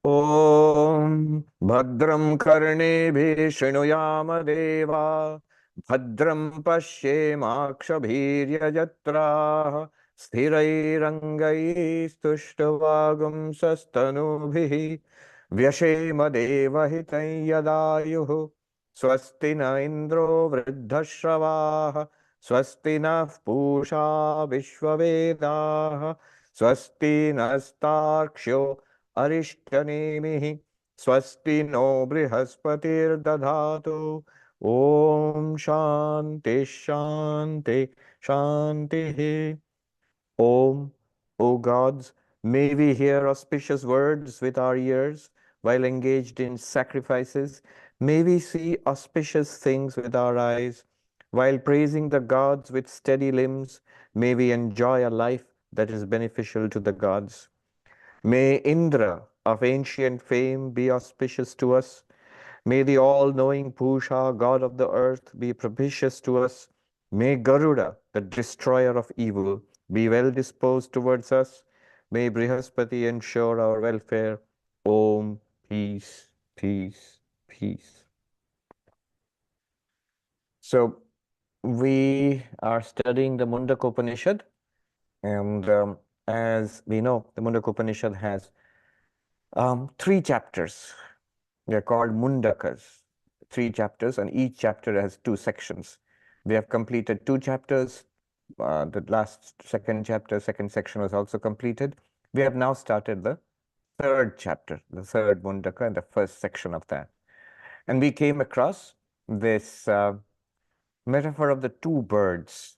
ॐ भद्रं कर्णेभिः शृणुयाम देवा भद्रं पश्येमाक्षभिर्यजत्राः स्थिरैरङ्गैस्तुष्टुवागुंसस्तनूभिः व्यशेम देवहितं यदायुः स्वस्ति न इन्द्रो वृद्धश्रवाः स्वस्ति नः पूषा विश्ववेदाः स्वस्ति नस्तार्क्ष्यो अरिष्टनेमिः स्वस्ति नो बृहस्पतिर्दधातु ॐ शान्ति शान्ति शान्तिः Om, O gods, may we hear auspicious words with our ears while engaged in sacrifices. May we see auspicious things with our eyes while praising the gods with steady limbs. May we enjoy a life that is beneficial to the gods. May Indra of ancient fame be auspicious to us. May the all-knowing Pusha, god of the earth, be propitious to us. May Garuda, the destroyer of evil, be well disposed towards us. May Brihaspati ensure our welfare. Om, peace, peace, peace. So, we are studying the Mundaka Upanishad, and as we know, the Mundaka Upanishad has 3 chapters. They are called Mundakas, 3 chapters, and each chapter has 2 sections. We have completed 2 chapters. The last second section was also completed. We have now started the 3rd chapter, the 3rd Mundaka, and the first section of that. And we came across this metaphor of the 2 birds,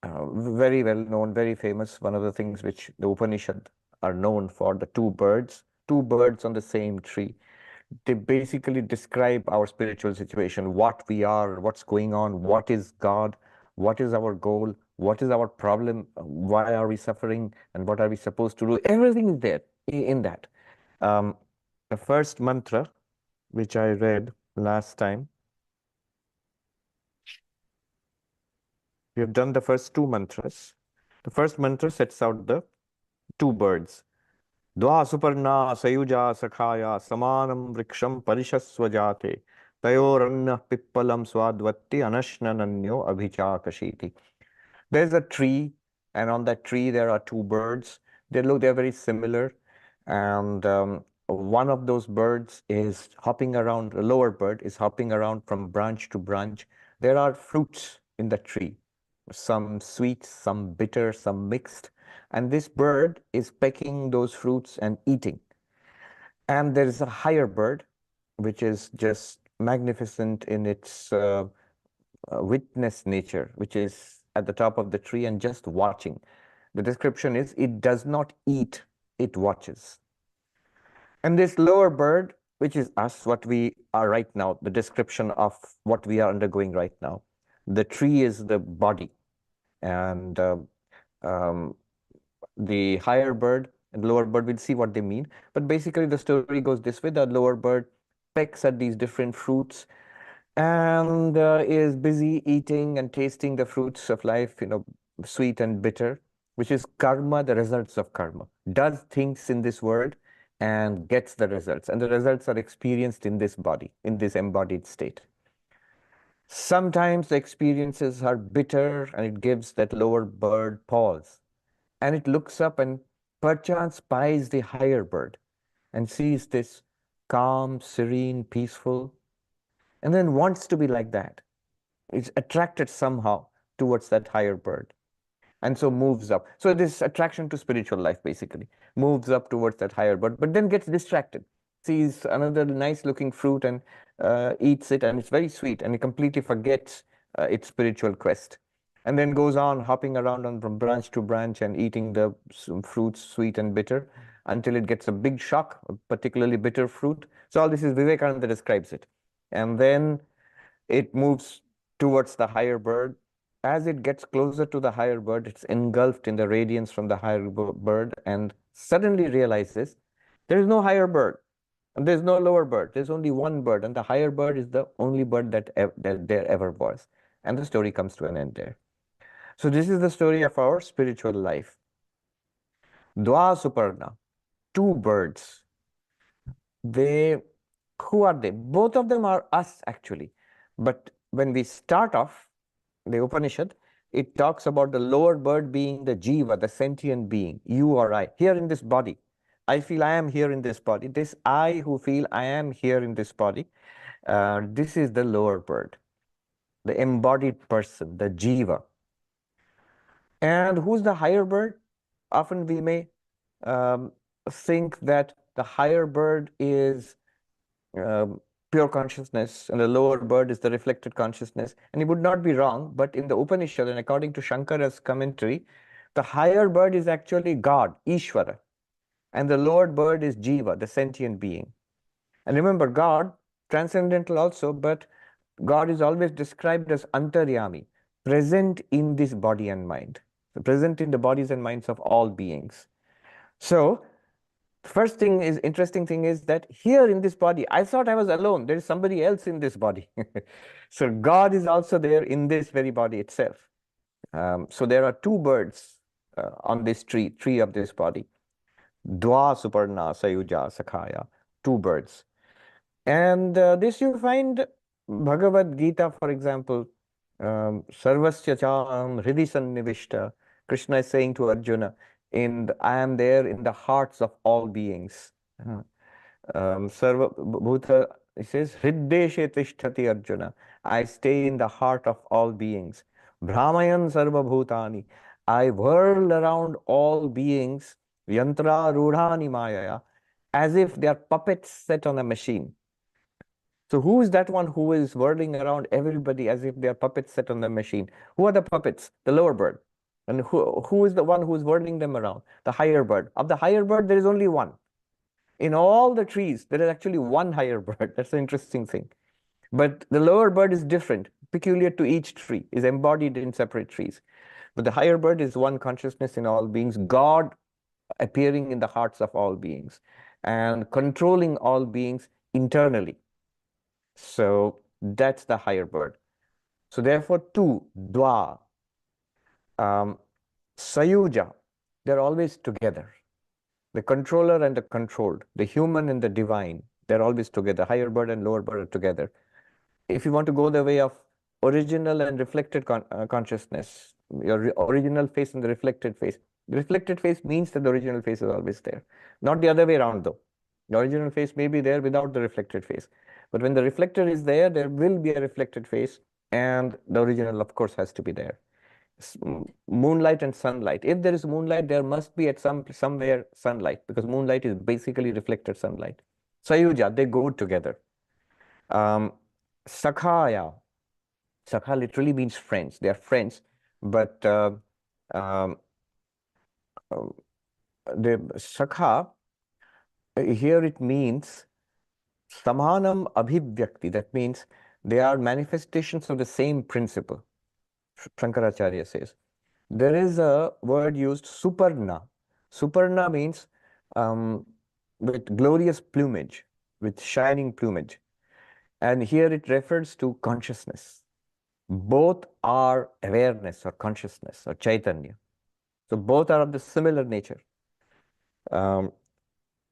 very well known, very famous, one of the things which the Upanishad are known for, the 2 birds on the same tree. They basically describe our spiritual situation, what we are, what's going on, what is God, what is our goal, what is our problem, why are we suffering, and what are we supposed to do. Everything is there in that. The first mantra, which I read last time, we have done the first 2 mantras. The first mantra sets out the 2 birds. Dva suparna sayuja sakhaya samanam vriksham parishasvajate tayoranna pippalam swadvatti anashnananyo abhichakashiti. There's a tree, and on that tree there are 2 birds. They're very similar, and one of those birds is hopping around. The lower bird is hopping around from branch to branch. There are fruits in the tree, some sweet, some bitter, some mixed. And this bird is pecking those fruits and eating. And there is a higher bird, which is just magnificent in its witness nature, which is at the top of the tree and just watching. The description is, it does not eat, it watches. And this lower bird, which is us, what we are right now, the description of what we are undergoing right now. The tree is the body, and the higher bird and lower bird, we'll see what they mean. But basically the story goes this way: the lower bird pecks at these different fruits and is busy eating and tasting the fruits of life, sweet and bitter, which is karma, the results of karma. Does things in this world and gets the results. And the results are experienced in this body, in this embodied state. Sometimes the experiences are bitter, and it gives that lower bird pause. And it looks up and perchance spies the higher bird and sees this calm, serene, peaceful, and then wants to be like that. It's attracted somehow towards that higher bird, and so moves up. So this attraction to spiritual life basically moves up towards that higher bird, but then gets distracted, sees another nice looking fruit and eats it, and it's very sweet, and it completely forgets its spiritual quest, and then goes on hopping around from branch to branch and eating the fruits, sweet and bitter, until it gets a big shock, a particularly bitter fruit. So all this is Vivekananda describes it. And then it moves towards the higher bird. As it gets closer to the higher bird, it's engulfed in the radiance from the higher bird and suddenly realizes there is no higher bird and there's no lower bird. There's only one bird, and the higher bird is the only bird that there ever was. And the story comes to an end there. So this is the story of our spiritual life. Dwa Suparna, 2 birds. they, who are they? Both of them are us actually. But when we start off the Upanishad, it talks about the lower bird being the jiva, the sentient being, you or I, here in this body. I feel I am here in this body. This I who feel I am here in this body, this is the lower bird, the embodied person, the jiva. And who's the higher bird? Often we may think that the higher bird is pure consciousness and the lower bird is the reflected consciousness. And it would not be wrong, but in the Upanishad and according to Shankara's commentary, the higher bird is actually God, Ishvara, and the lower bird is Jiva, the sentient being. And remember, God, transcendental also, but God is always described as Antaryami, present in this body and mind, present in the bodies and minds of all beings. So, first thing is, interesting thing is that here in this body, I thought I was alone. There is somebody else in this body. So God is also there in this very body itself. So there are two birds on this tree of this body. Dwa Suparna Sayuja Sakhaya, two birds. And this you find Bhagavad Gita, for example, Sarvasya Cham Hridi Sannivishta. Krishna is saying to Arjuna, I am there in the hearts of all beings. Sarva Bhuta, he says, Hriddeshe Tishtati Arjuna. I stay in the heart of all beings. Brahmayan Sarva Bhutani. I whirl around all beings, Yantra Rudhani Mayaya, as if they are puppets set on a machine. So who is that one who is whirling around everybody as if they are puppets set on the machine? Who are the puppets? The lower bird. And who is the one who is whirling them around? The higher bird. Of the higher bird, there is only one. In all the trees, there is actually one higher bird. That's the interesting thing. But the lower bird is different, peculiar to each tree, is embodied in separate trees. But the higher bird is one consciousness in all beings, God appearing in the hearts of all beings and controlling all beings internally. So that's the higher bird. So therefore, two, dwa, sayuja, they're always together. The controller and the controlled, the human and the divine, they're always together. Higher bird and lower bird are together. If you want to go the way of original and reflected consciousness, your original face and the reflected face. The reflected face means that the original face is always there. Not the other way around though. The original face may be there without the reflected face. But when the reflector is there, there will be a reflected face and the original, of course, has to be there. Moonlight and sunlight. If there is moonlight, there must be at somewhere sunlight because moonlight is basically reflected sunlight. Sayuja, they go together. Sakhaya. Sakha literally means friends. They are friends, but the Sakha, here it means Samanam Abhivyakti. That means they are manifestations of the same principle. Shankaracharya says. There is a word used, Suparna. Suparna means with glorious plumage, with shining plumage. And here it refers to consciousness. Both are awareness or consciousness or Chaitanya. So both are of the similar nature.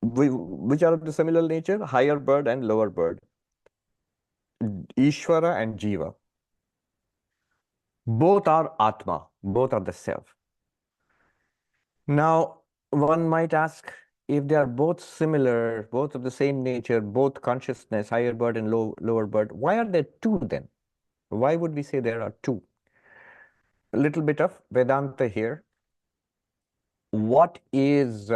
Which are of the similar nature? Higher bird and lower bird. Ishvara and Jiva. Both are Atma. Both are the self. Now, one might ask, if they are both similar, both of the same nature, both consciousness, higher bird and lower bird, why are there two then? Why would we say there are two? A little bit of Vedanta here. What is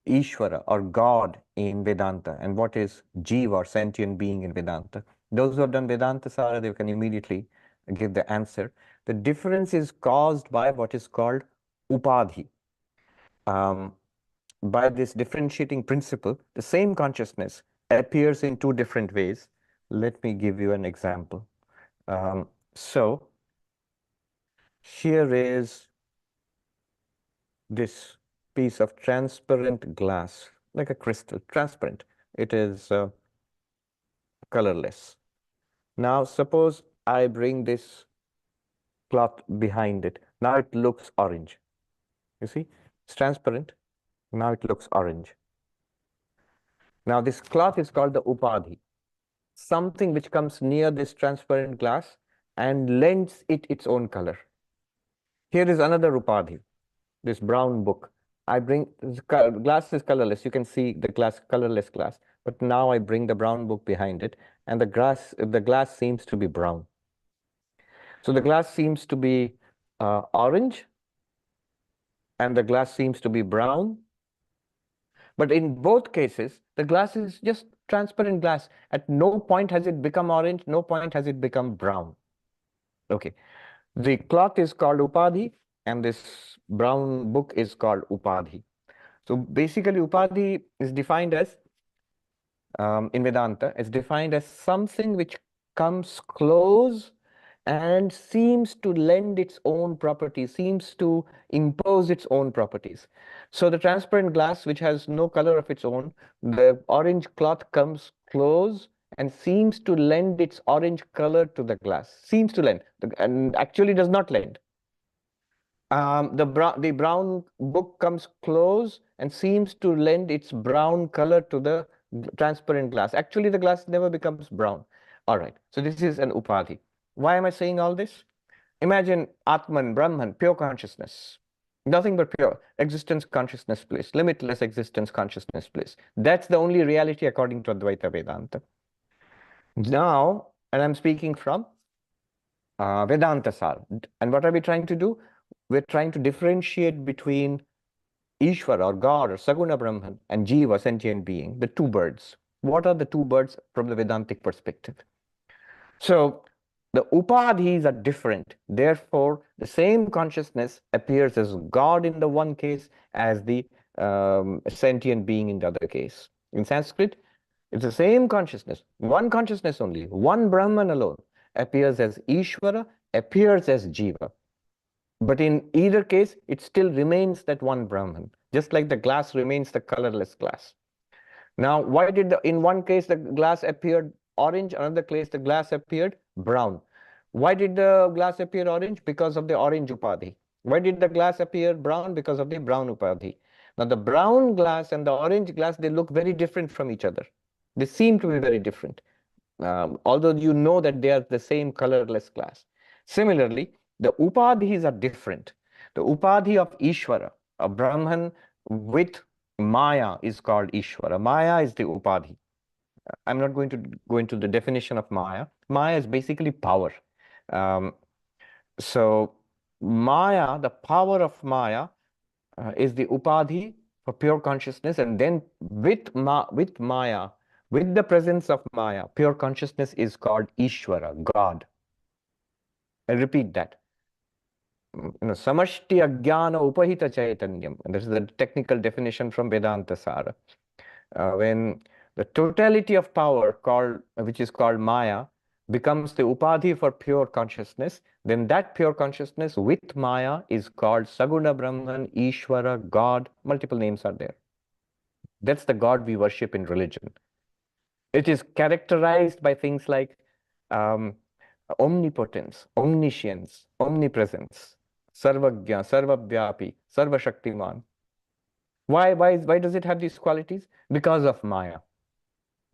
Ishvara or God in Vedanta, and what is Jiva or sentient being in Vedanta? Those who have done Vedanta Sara, they can immediately give the answer. The difference is caused by what is called Upadhi. By this differentiating principle, the same consciousness appears in two different ways. Let me give you an example. So here is this piece of transparent glass, like a crystal, transparent. It is colorless. Now, suppose I bring this cloth behind it. Now it looks orange. You see, it's transparent. Now it looks orange. Now, this cloth is called the upadhi, something which comes near this transparent glass and lends it its own color. Here is another upadhi, this brown book. I bring, glass is colorless. You can see the glass, colorless glass. But now I bring the brown book behind it, and the glass seems to be brown. So the glass seems to be orange, and the glass seems to be brown. But in both cases, the glass is just transparent glass. At no point has it become orange, no point has it become brown. Okay. The cloth is called upadhi, and this brown book is called upadhi. So basically, upadhi is defined as, in Vedanta, it's defined as something which comes close and seems to lend its own properties, seems to impose its own properties. So the transparent glass, which has no color of its own, the orange cloth comes close and seems to lend its orange color to the glass, seems to lend, and actually does not lend. The brown book comes close and seems to lend its brown color to the transparent glass. Actually, the glass never becomes brown. All right, so this is an upadhi. Why am I saying all this? Imagine Atman, Brahman, pure consciousness. Nothing but pure existence consciousness bliss, limitless existence consciousness bliss. That's the only reality according to Advaita Vedanta. Now, and I'm speaking from Vedanta Sar. And what are we trying to do? We're trying to differentiate between Ishvara or God or Saguna Brahman and Jiva, sentient being, the two birds. What are the two birds from the Vedantic perspective? So the upadhis are different. Therefore, the same consciousness appears as God in the one case, as the sentient being in the other case. In Sanskrit, it's the same consciousness, one consciousness only, one Brahman alone appears as Ishvara, appears as Jiva. But in either case, it still remains that one Brahman, just like the glass remains the colorless glass. Now, why did in one case the glass appeared orange, another case the glass appeared brown? Why did the glass appear orange? Because of the orange upadhi. Why did the glass appear brown? Because of the brown upadhi. Now, the brown glass and the orange glass, they look very different from each other. They seem to be very different, although you know that they are the same colorless glass. Similarly, the upadhis are different. The upadhi of Ishvara, a Brahman with Maya, is called Ishvara. Maya is the upadhi. I'm not going to go into the definition of Maya. Maya is basically power. So Maya, the power of Maya, is the upadhi for pure consciousness, and then with Maya, with the presence of Maya, pure consciousness is called Ishvara, God. I repeat that. Samashti Ajnana Upahita Chaitanyam. And this is the technical definition from Vedanta Sara. When the totality of power, which is called Maya, becomes the upadhi for pure consciousness, then that pure consciousness with Maya is called Saguna Brahman, Ishvara, God. Multiple names are there. That's the God we worship in religion. It is characterized by things like omnipotence, omniscience, omnipresence, Sarvagya, Sarvavyapi, Sarvashaktiman. Why does it have these qualities? Because of Maya.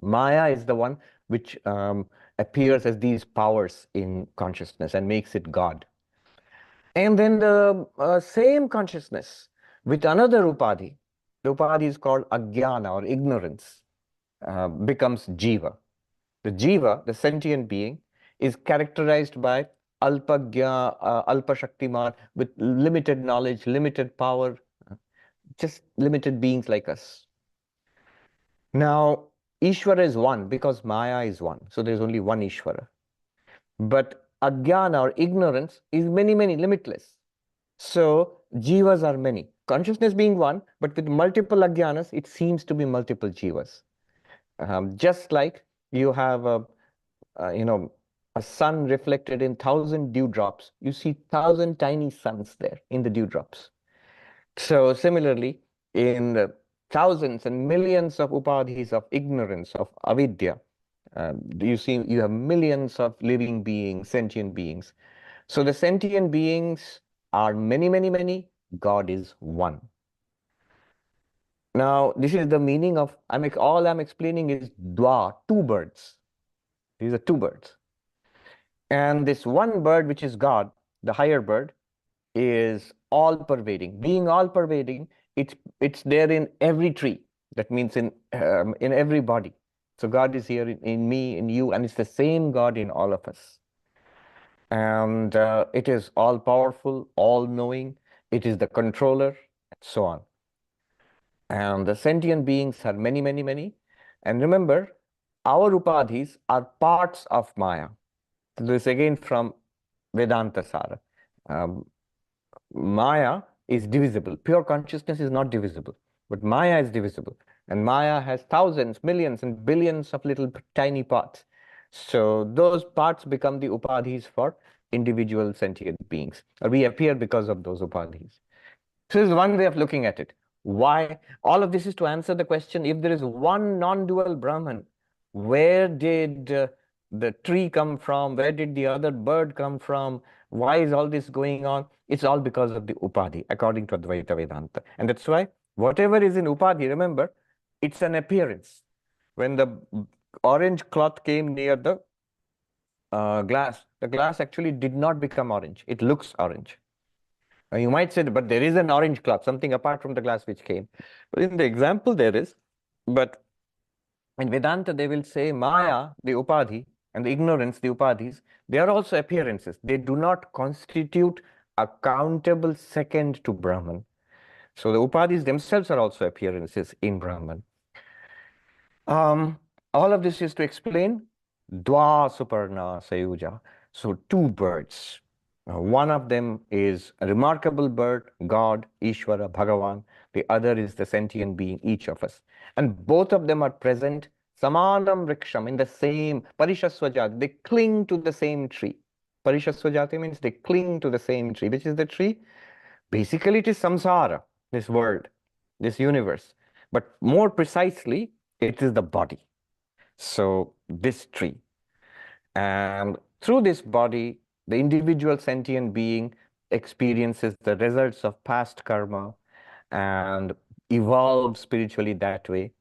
Maya is the one which appears as these powers in consciousness and makes it God. And then the same consciousness with another upadhi, the upadhi is called Ajnana or ignorance, becomes Jiva. The Jiva, the sentient being, is characterized by Alpagya, Alpa Shaktiman, with limited knowledge, limited power, just limited beings like us. Now, Ishvara is one because Maya is one. So there's only one Ishvara. But Ajnana or ignorance is many, many, limitless. So Jivas are many. Consciousness being one, but with multiple Ajnanas, it seems to be multiple Jivas. Just like you have a sun reflected in 1,000 dewdrops, you see 1,000 tiny suns there in the dewdrops. So similarly, in the thousands and millions of upadhis of ignorance, of avidya, you have millions of living beings, sentient beings. So the sentient beings are many, many, many. God is one. Now, this is the meaning of, all I'm explaining is dwa, two birds. These are two birds. And this one bird, which is God, the higher bird, is all-pervading. Being all-pervading, it's there in every tree. That means in every body. So God is here in me, in you, and it's the same God in all of us. And it is all-powerful, all-knowing. It is the controller, and so on. And the sentient beings are many, many, many. And remember, our upadhis are parts of Maya. So this again from Vedanta Sara. Um, Maya is divisible. Pure consciousness is not divisible, but Maya is divisible. And Maya has thousands, millions, and billions of little tiny parts. So those parts become the upadhis for individual sentient beings, or we appear because of those upadhis. So this is one way of looking at it. Why? All of this is to answer the question, if there is one non-dual Brahman, where did the tree come from? Where did the other bird come from? Why is all this going on? It's all because of the Upadhi, according to Advaita Vedanta. And that's why whatever is in Upadhi, remember, it's an appearance. When the orange cloth came near the glass actually did not become orange. It looks orange. Now you might say, but there is an orange cloth, something apart from the glass which came. But in the example there is, but in Vedanta they will say Maya, the Upadhi, and the ignorance, the Upadhis, they are also appearances. They do not constitute a countable second to Brahman. So the Upadhis themselves are also appearances in Brahman. All of this is to explain Dwa Suparna Sayuja. So two birds. One of them is a remarkable bird, God, Ishvara, Bhagavan. The other is the sentient being, each of us. And both of them are present, Samanam Riksham, in the same, Parishasvajat. They cling to the same tree. Parishasvajati means they cling to the same tree. Which is the tree? Basically, it is samsara, this world, this universe. But more precisely, it is the body. So this tree. And through this body, the individual sentient being experiences the results of past karma and evolves spiritually that way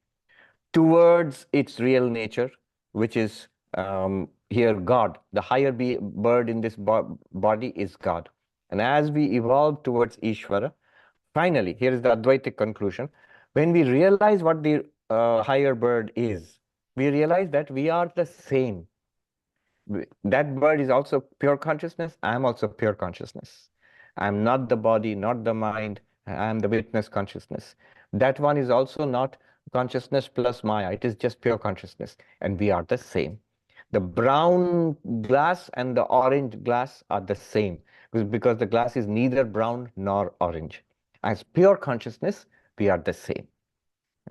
towards its real nature, which is here God. The higher bird in this body is God. And as we evolve towards Ishvara, finally, here is the Advaitic conclusion. When we realize what the higher bird is, we realize that we are the same. That bird is also pure consciousness. I am also pure consciousness. I am not the body, not the mind. I am the witness consciousness. That one is also not consciousness plus Maya. It is just pure consciousness. And we are the same. The brown glass and the orange glass are the same because the glass is neither brown nor orange. As pure consciousness, we are the same.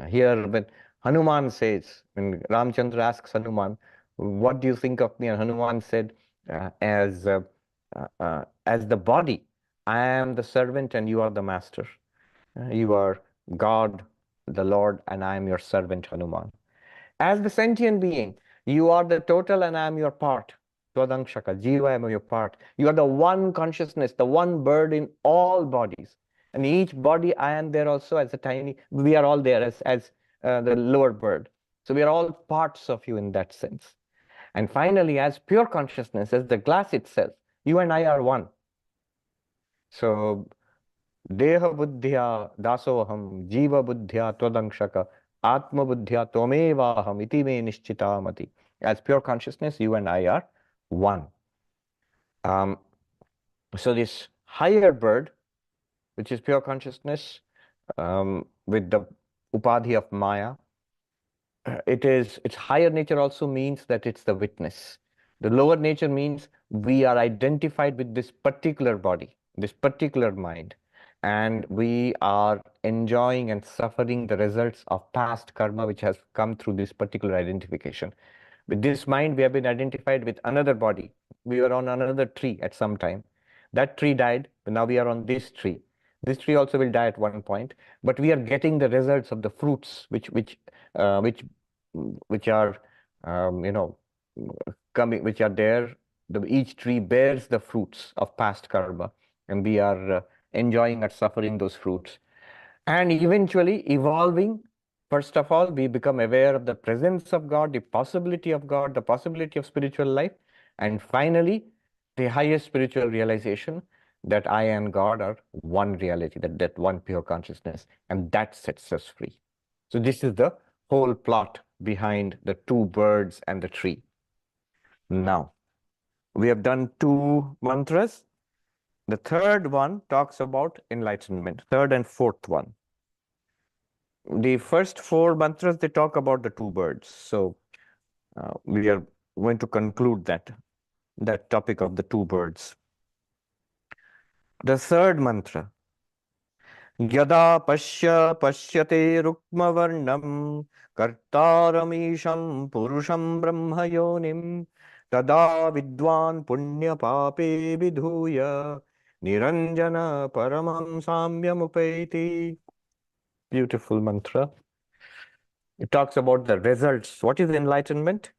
Here, when Hanuman says, when Ramchandra asks Hanuman, what do you think of me? And Hanuman said, as the body, I am the servant and you are the master. You are God, the Lord, and I am your servant, Hanuman. As the sentient being, you are the total and I am your part. Twadangshaka, Jiva, I am your part. You are the one consciousness, the one bird in all bodies. And each body, I am there also as a tiny, we are all there as the lower bird. So we are all parts of you in that sense. And finally, as pure consciousness, as the glass itself, you and I are one. So, Deha buddhya dasoham, Jiva buddhya twadangshaka, Atma buddhya tvamevaham, iti me nishchitamati. As pure consciousness, you and I are one. So this higher bird, which is pure consciousness, with the upadhi of Maya, its higher nature also means that it's the witness. The lower nature means we are identified with this particular body, this particular mind, and we are enjoying and suffering the results of past karma which has come through this particular identification. With this mind, we have been identified with another body. We were on another tree at some time. That tree died, but now we are on this tree. This tree also will die at one point, but we are getting the results of the fruits which are coming, which are there. Each tree bears the fruits of past karma, and we are enjoying or suffering those fruits. and eventually evolving. First of all, we become aware of the presence of God, the possibility of God, the possibility of spiritual life, and finally, the highest spiritual realization that I and God are one reality, that one pure consciousness, and that sets us free. So this is the whole plot behind the two birds and the tree. Now, we have done two mantras. The third one talks about enlightenment, third and fourth one. The first four mantras, they talk about the two birds. So we are going to conclude that topic of the two birds. The third mantra, Yada pasya pasyate rukmavarnam kartaramisham purusham brahma yonim tada vidwan punya pape vidhuya niranjana paramam samyam upaiti. Beautiful mantra. It talks about the results. What is enlightenment?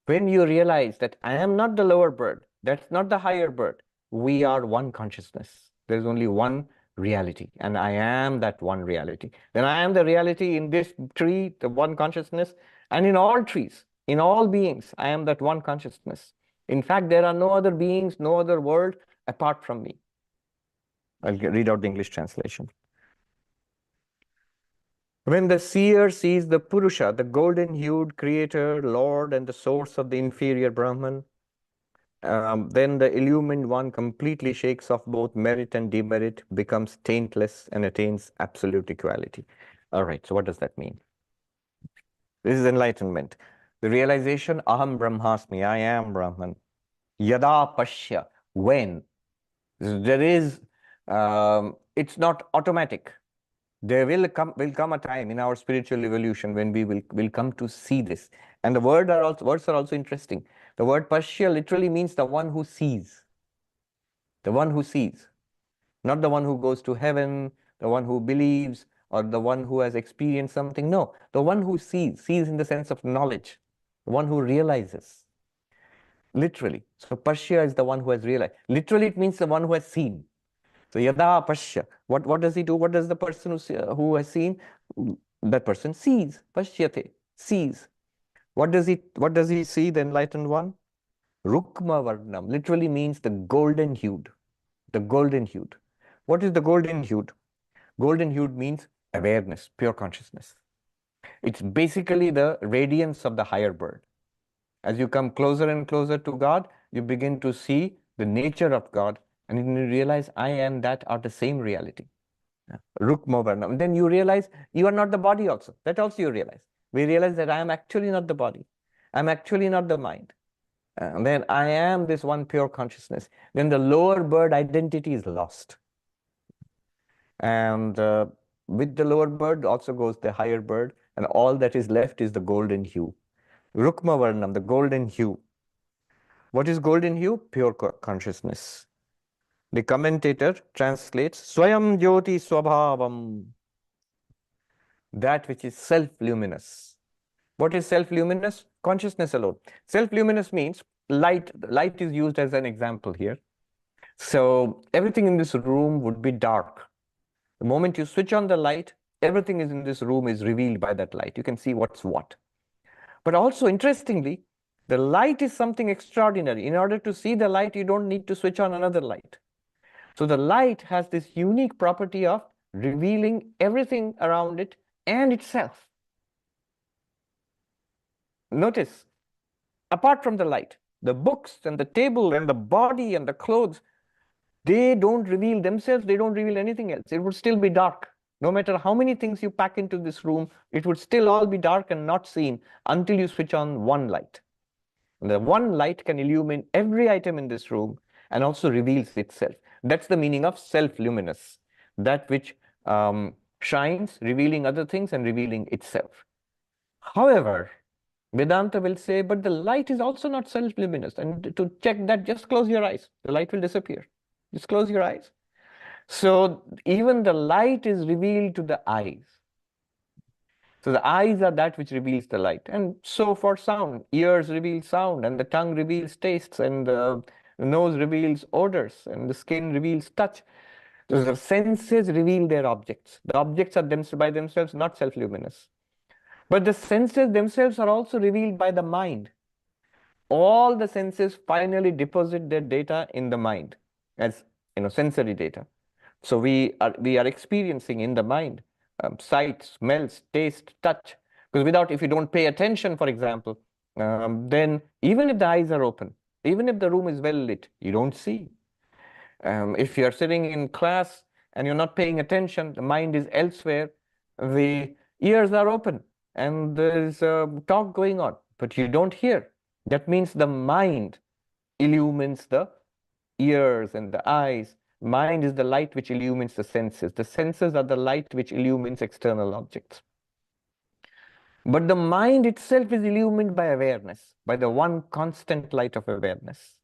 When you realize that I am not the lower bird, that's not the higher bird, we are one consciousness. There's only one reality, and I am that one reality. Then I am the reality in this tree, the one consciousness, and in all trees, in all beings, I am that one consciousness. In fact, there are no other beings, no other world apart from me. I'll read out the English translation. When the seer sees the Purusha, the golden-hued creator, Lord, and the source of the inferior Brahman, then the illumined one completely shakes off both merit and demerit, becomes taintless, and attains absolute equality. All right, so what does that mean? This is enlightenment. The realization, Aham Brahmasmi, I am Brahman. Yada Pashya, when. There is, it's not automatic. There will come a time in our spiritual evolution when we will come to see this. And the words are also interesting. The word Pashya literally means the one who sees. The one who sees. Not the one who goes to heaven, the one who believes, or the one who has experienced something. No, the one who sees. Sees in the sense of knowledge. The one who realizes. Literally. So Pashya is the one who has realized. Literally it means the one who has seen. So yada pashya. What does he do? What does the person who has seen? That person sees. Pashyate. Sees. What does he see, the enlightened one? Rukma varnam. Literally means the golden hued. The golden hued. What is the golden hued? Golden hued means awareness, pure consciousness. It's basically the radiance of the higher bird. As you come closer and closer to God, you begin to see the nature of God, and you realize I am that are the same reality. Rukma Varnam. Then you realize you are not the body also. That also you realize. We realize that I am actually not the body. I'm actually not the mind. And then I am this one pure consciousness. Then the lower bird identity is lost. And with the lower bird also goes the higher bird, and all that is left is the golden hue. Rukma Varnam, the golden hue. What is golden hue? Pure consciousness. The commentator translates Swayam Jyoti Swabhavam, that which is self-luminous. What is self-luminous? Consciousness alone. Self-luminous means light. Light is used as an example here. So everything in this room would be dark. The moment you switch on the light, everything in this room is revealed by that light. You can see what's what. But also, interestingly, the light is something extraordinary. In order to see the light, you don't need to switch on another light. So the light has this unique property of revealing everything around it and itself. Notice, apart from the light, the books and the table and the body and the clothes, they don't reveal themselves, they don't reveal anything else. It would still be dark. No matter how many things you pack into this room, it would still all be dark and not seen until you switch on one light. And the one light can illumine every item in this room and also reveals itself. That's the meaning of self-luminous, that which shines, revealing other things and revealing itself. However, Vedanta will say, but the light is also not self-luminous. And to check that, just close your eyes. The light will disappear. Just close your eyes. So even the light is revealed to the eyes. So the eyes are that which reveals the light. And so for sound, ears reveal sound, and the tongue reveals tastes, and the nose reveals odors, and the skin reveals touch. So the senses reveal their objects. The objects are by themselves not self-luminous. But the senses themselves are also revealed by the mind. All the senses finally deposit their data in the mind as sensory data. So we are experiencing in the mind sight, smells, taste, touch. Because if you don't pay attention, for example, then even if the eyes are open, even if the room is well lit, you don't see. If you're sitting in class and you're not paying attention, the mind is elsewhere, the ears are open, and there's a talk going on, but you don't hear. That means the mind illumines the ears and the eyes. Mind is the light which illumines the senses. The senses are the light which illumines external objects. But the mind itself is illumined by awareness, by the one constant light of awareness.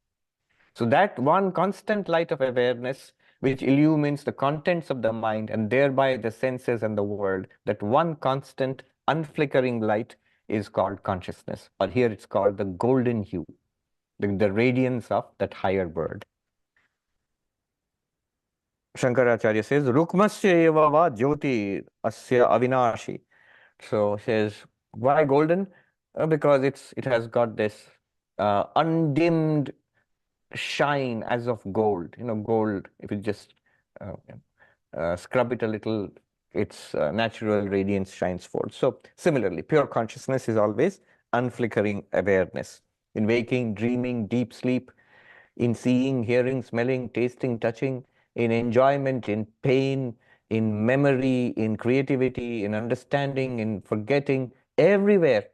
So that one constant light of awareness which illumines the contents of the mind and thereby the senses and the world, that one constant unflickering light is called consciousness, or here it's called the golden hue, the radiance of that higher bird. Shankaracharya says, Rukmasya eva va jyoti asya avinashi. So says, why golden? Because it has got this undimmed shine as of gold. Gold, if you just scrub it a little, its natural radiance shines forth. So similarly, pure consciousness is always unflickering awareness. In waking, dreaming, deep sleep, in seeing, hearing, smelling, tasting, touching, in enjoyment, in pain, in memory, in creativity, in understanding, in forgetting, everywhere,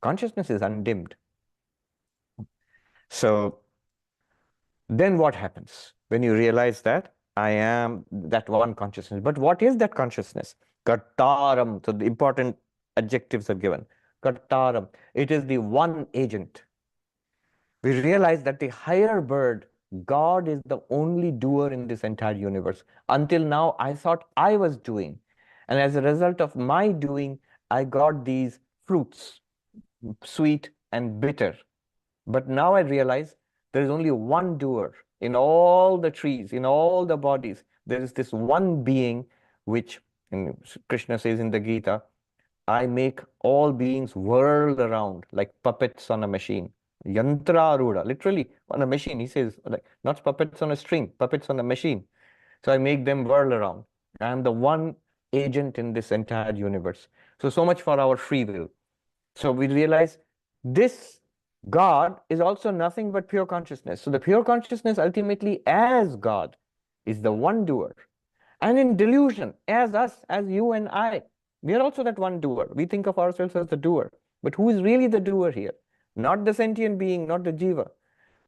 consciousness is undimmed. So then what happens when you realize that I am that one consciousness? But what is that consciousness? Kartaram. So the important adjectives are given. Kartaram. It is the one agent. We realize that the higher bird, God, is the only doer in this entire universe. Until now, I thought I was doing. And as a result of my doing, I got these fruits, sweet and bitter. But now I realize there is only one doer in all the trees, in all the bodies. There is this one being which, Krishna says in the Gita, I make all beings whirl around like puppets on a machine. Yantra Aruda, literally on a machine. He says, like, not puppets on a string, puppets on a machine. So I make them whirl around. I am the one agent in this entire universe. So much for our free will. So we realize this God is also nothing but pure consciousness. So the pure consciousness ultimately as God is the one doer. And in delusion, as us, as you and I, we are also that one doer. We think of ourselves as the doer. But who is really the doer here? Not the sentient being, not the jiva.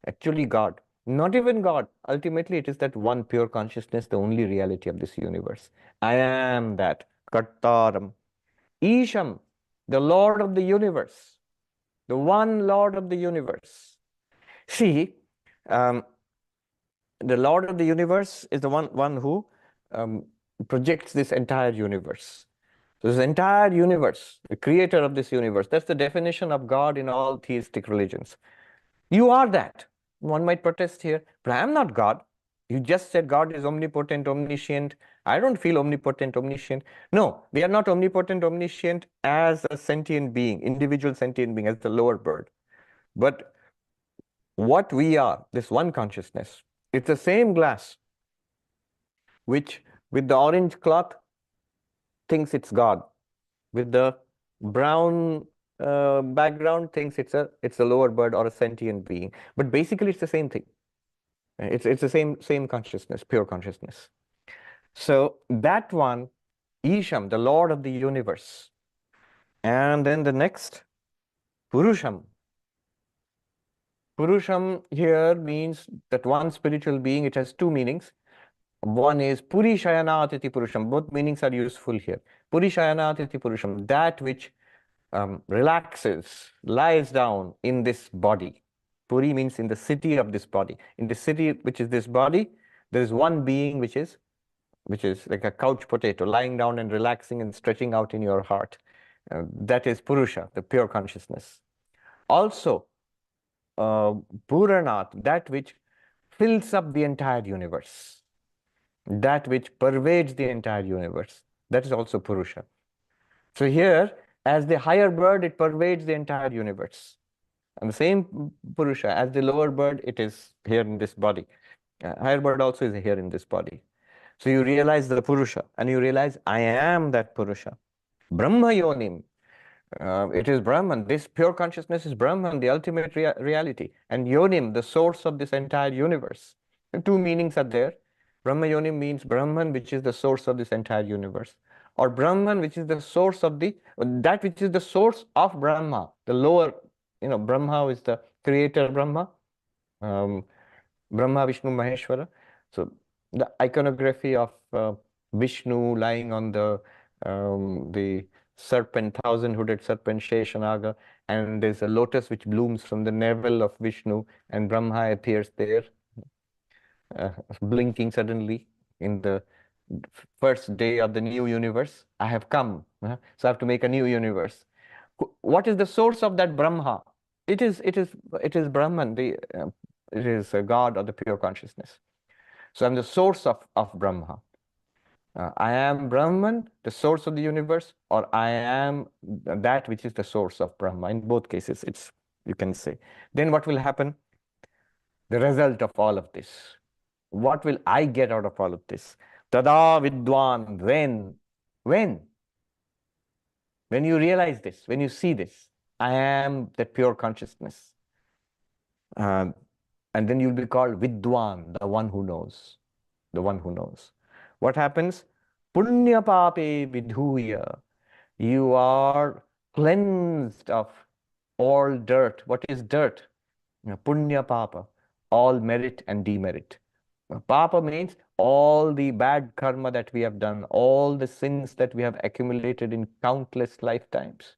Actually God. Not even God. Ultimately, it is that one pure consciousness, the only reality of this universe. I am that. Kartaram. Isham, the Lord of the universe. The one Lord of the universe. See, the Lord of the universe is the one who projects this entire universe. So this entire universe, the creator of this universe, that's the definition of God in all theistic religions. You are that. One might protest here, but I am not God. You just said God is omnipotent, omniscient. I don't feel omnipotent, omniscient. No, we are not omnipotent, omniscient as a sentient being, individual sentient being, as the lower bird. But what we are, this one consciousness, it's the same glass which, with the orange cloth, thinks it's God. With the brown background, thinks it's a lower bird or a sentient being. But basically, it's the same thing. It's the same consciousness, pure consciousness. So that one, Isham, the Lord of the universe. And then the next, Purusham. Purusham here means that one spiritual being. It has two meanings. One is Puri Shayanatiti Purusham. Both meanings are useful here. Puri Shayanatiti Purusham, that which relaxes, lies down in this body. Puri means in the city of this body. In the city which is this body, there is one being which is like a couch potato, lying down and relaxing and stretching out in your heart. That is Purusha, the pure consciousness. Also, Puranath, that which fills up the entire universe. that which pervades the entire universe. That is also Purusha. So here, as the higher bird, it pervades the entire universe. And the same Purusha, as the lower bird, it is here in this body. Higher bird also is here in this body. So you realize the Purusha, and you realize, I am that Purusha. Brahma Yonim. It is Brahman. This pure consciousness is Brahman, the ultimate reality. And Yonim, the source of this entire universe. The two meanings are there. Brahma Yonim means Brahman, which is the source of this entire universe. Or Brahman, which is the source of that which is the source of Brahma. The lower, Brahma is the creator Brahma. Brahma, Vishnu, Maheshwara. So the iconography of Vishnu lying on the serpent, thousand-hooded serpent, Sheshanaga, and there's a lotus which blooms from the navel of Vishnu, and Brahma appears there, blinking suddenly in the first day of the new universe. I have come, so I have to make a new universe. What is the source of that Brahma? It is Brahman. It is God or the pure consciousness. So I'm the source of Brahma. I am Brahman, the source of the universe, or I am that which is the source of Brahma. In both cases, you can say. Then what will happen? The result of all of this. What will I get out of all of this? Tada Vidwan, when? When you realize this, when you see this, I am that pure consciousness. And then you'll be called Vidwan, the one who knows. The one who knows. What happens? Punya pape vidhuya. You are cleansed of all dirt. What is dirt? Punya papa. All merit and demerit. Papa means all the bad karma that we have done, all the sins that we have accumulated in countless lifetimes.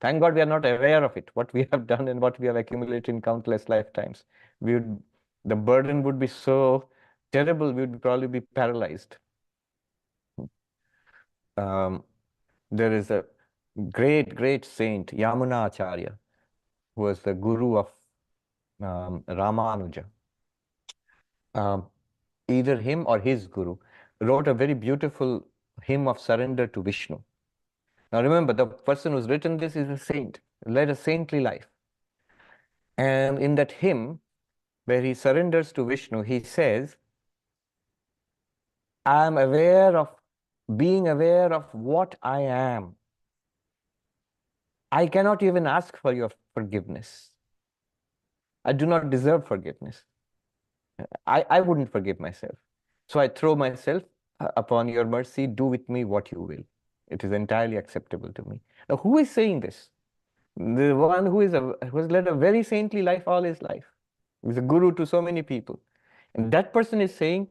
Thank God we are not aware of it, what we have done and what we have accumulated in countless lifetimes. The burden would be so terrible, we would probably be paralyzed. There is a great saint, Yamuna Acharya, who was the guru of Ramanuja. Either him or his guru wrote a very beautiful hymn of surrender to Vishnu. Now remember, the person who's written this is a saint, led a saintly life. And in that hymn, where he surrenders to Vishnu, he says, I am being aware of what I am. I cannot even ask for your forgiveness. I do not deserve forgiveness. I wouldn't forgive myself. So I throw myself upon your mercy. Do with me what you will. It is entirely acceptable to me. Now, who is saying this? The one who has led a very saintly life all his life. He's a guru to so many people. And that person is saying,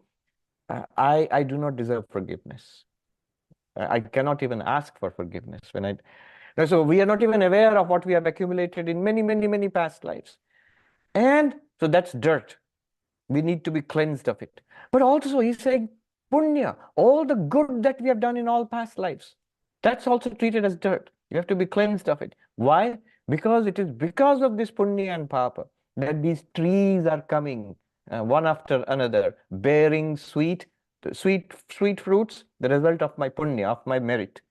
I do not deserve forgiveness. I cannot even ask for forgiveness. So we are not even aware of what we have accumulated in many past lives. And so that's dirt. We need to be cleansed of it. But also he's saying, punya, all the good that we have done in all past lives, that's also treated as dirt. You have to be cleansed of it. Why? Because it is because of this punya and papa that these trees are coming one after another, bearing sweet fruits, the result of my punya, of my merit,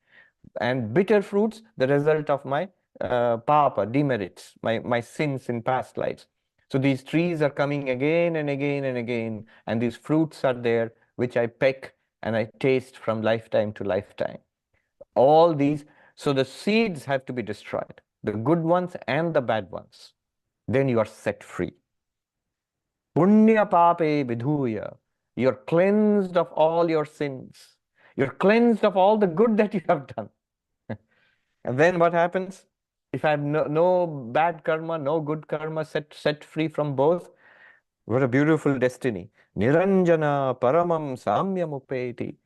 and bitter fruits, the result of my papa, demerits, my sins in past lives. So these trees are coming again and again and again, and these fruits are there, which I peck and I taste from lifetime to lifetime. All these, so the seeds have to be destroyed, the good ones and the bad ones. Then you are set free. Punya pape vidhuya. You're cleansed of all your sins. You're cleansed of all the good that you have done. And then what happens? If I have no bad karma, no good karma, set free from both, what a beautiful destiny. Niranjana paramam samyam upeti.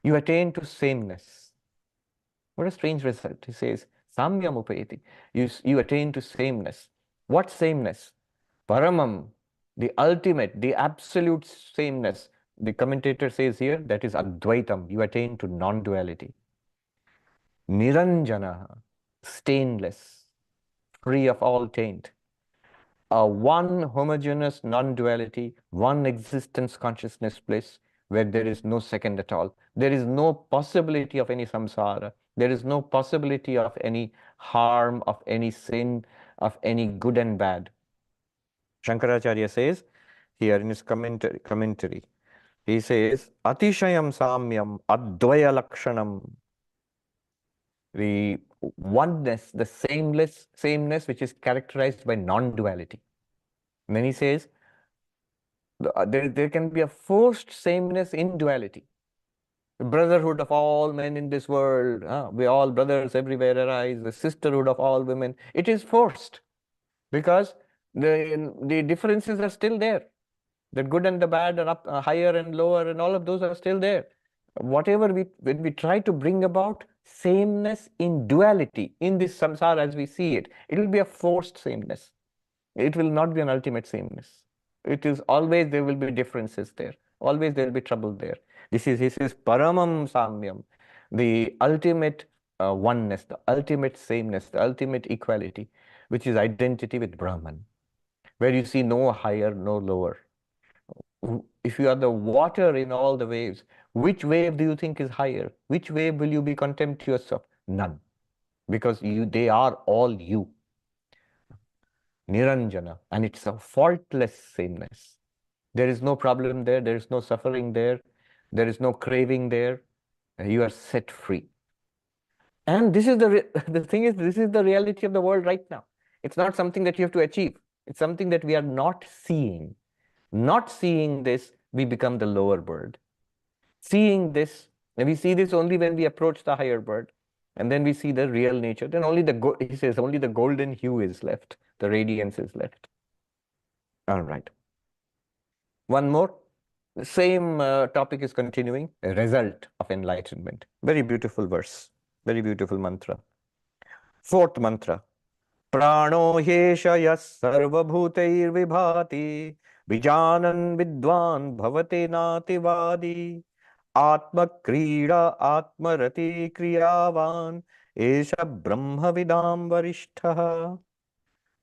You attain to sameness. What a strange result. He says, samyam upeti. You attain to sameness. What sameness? Paramam, the ultimate, the absolute sameness. The commentator says here, that is Advaitam. You attain to non-duality. Niranjana, stainless, free of all taint. A one homogeneous non-duality, one existence consciousness bliss, where there is no second at all. There is no possibility of any samsara. There is no possibility of any harm, of any sin, of any good and bad. Shankaracharya says here in his commentary, he says, Atishayam samyam advaya lakshanam. The oneness, the sameness which is characterized by non-duality. Then he says, there can be a forced sameness in duality. The brotherhood of all men in this world, we all brothers everywhere arise, the sisterhood of all women, it is forced because the differences are still there. The good and the bad are up, higher and lower, and all of those are still there. Whatever when we try to bring about sameness in duality, in this samsara as we see it, it will be a forced sameness. It will not be an ultimate sameness. It is always, there will be differences there. Always there will be trouble there. This is paramam samyam, the ultimate oneness, the ultimate sameness, the ultimate equality, which is identity with Brahman, where you see no higher, no lower. If you are the water in all the waves, which wave do you think is higher? Which wave will you be contemptuous of? None. Because they are all you. Niranjana. And it's a faultless sameness. There is no problem there. There is no suffering there. There is no craving there. You are set free. And this is the thing is, this is the reality of the world right now. It's not something that you have to achieve. It's something that we are not seeing. Not seeing this, we become the lower bird. Seeing this, and we see this only when we approach the higher bird, and then we see the real nature. Then only he says, only the golden hue is left, the radiance is left. All right. One more. The same topic is continuing, a result of enlightenment. Very beautiful verse, very beautiful mantra. Fourth mantra. Prano hyesha yas sarvabhutair vibhati vijanan vidwan bhavate nativadi atma krida atma rati kriyavan esha brahma vidam varishtha.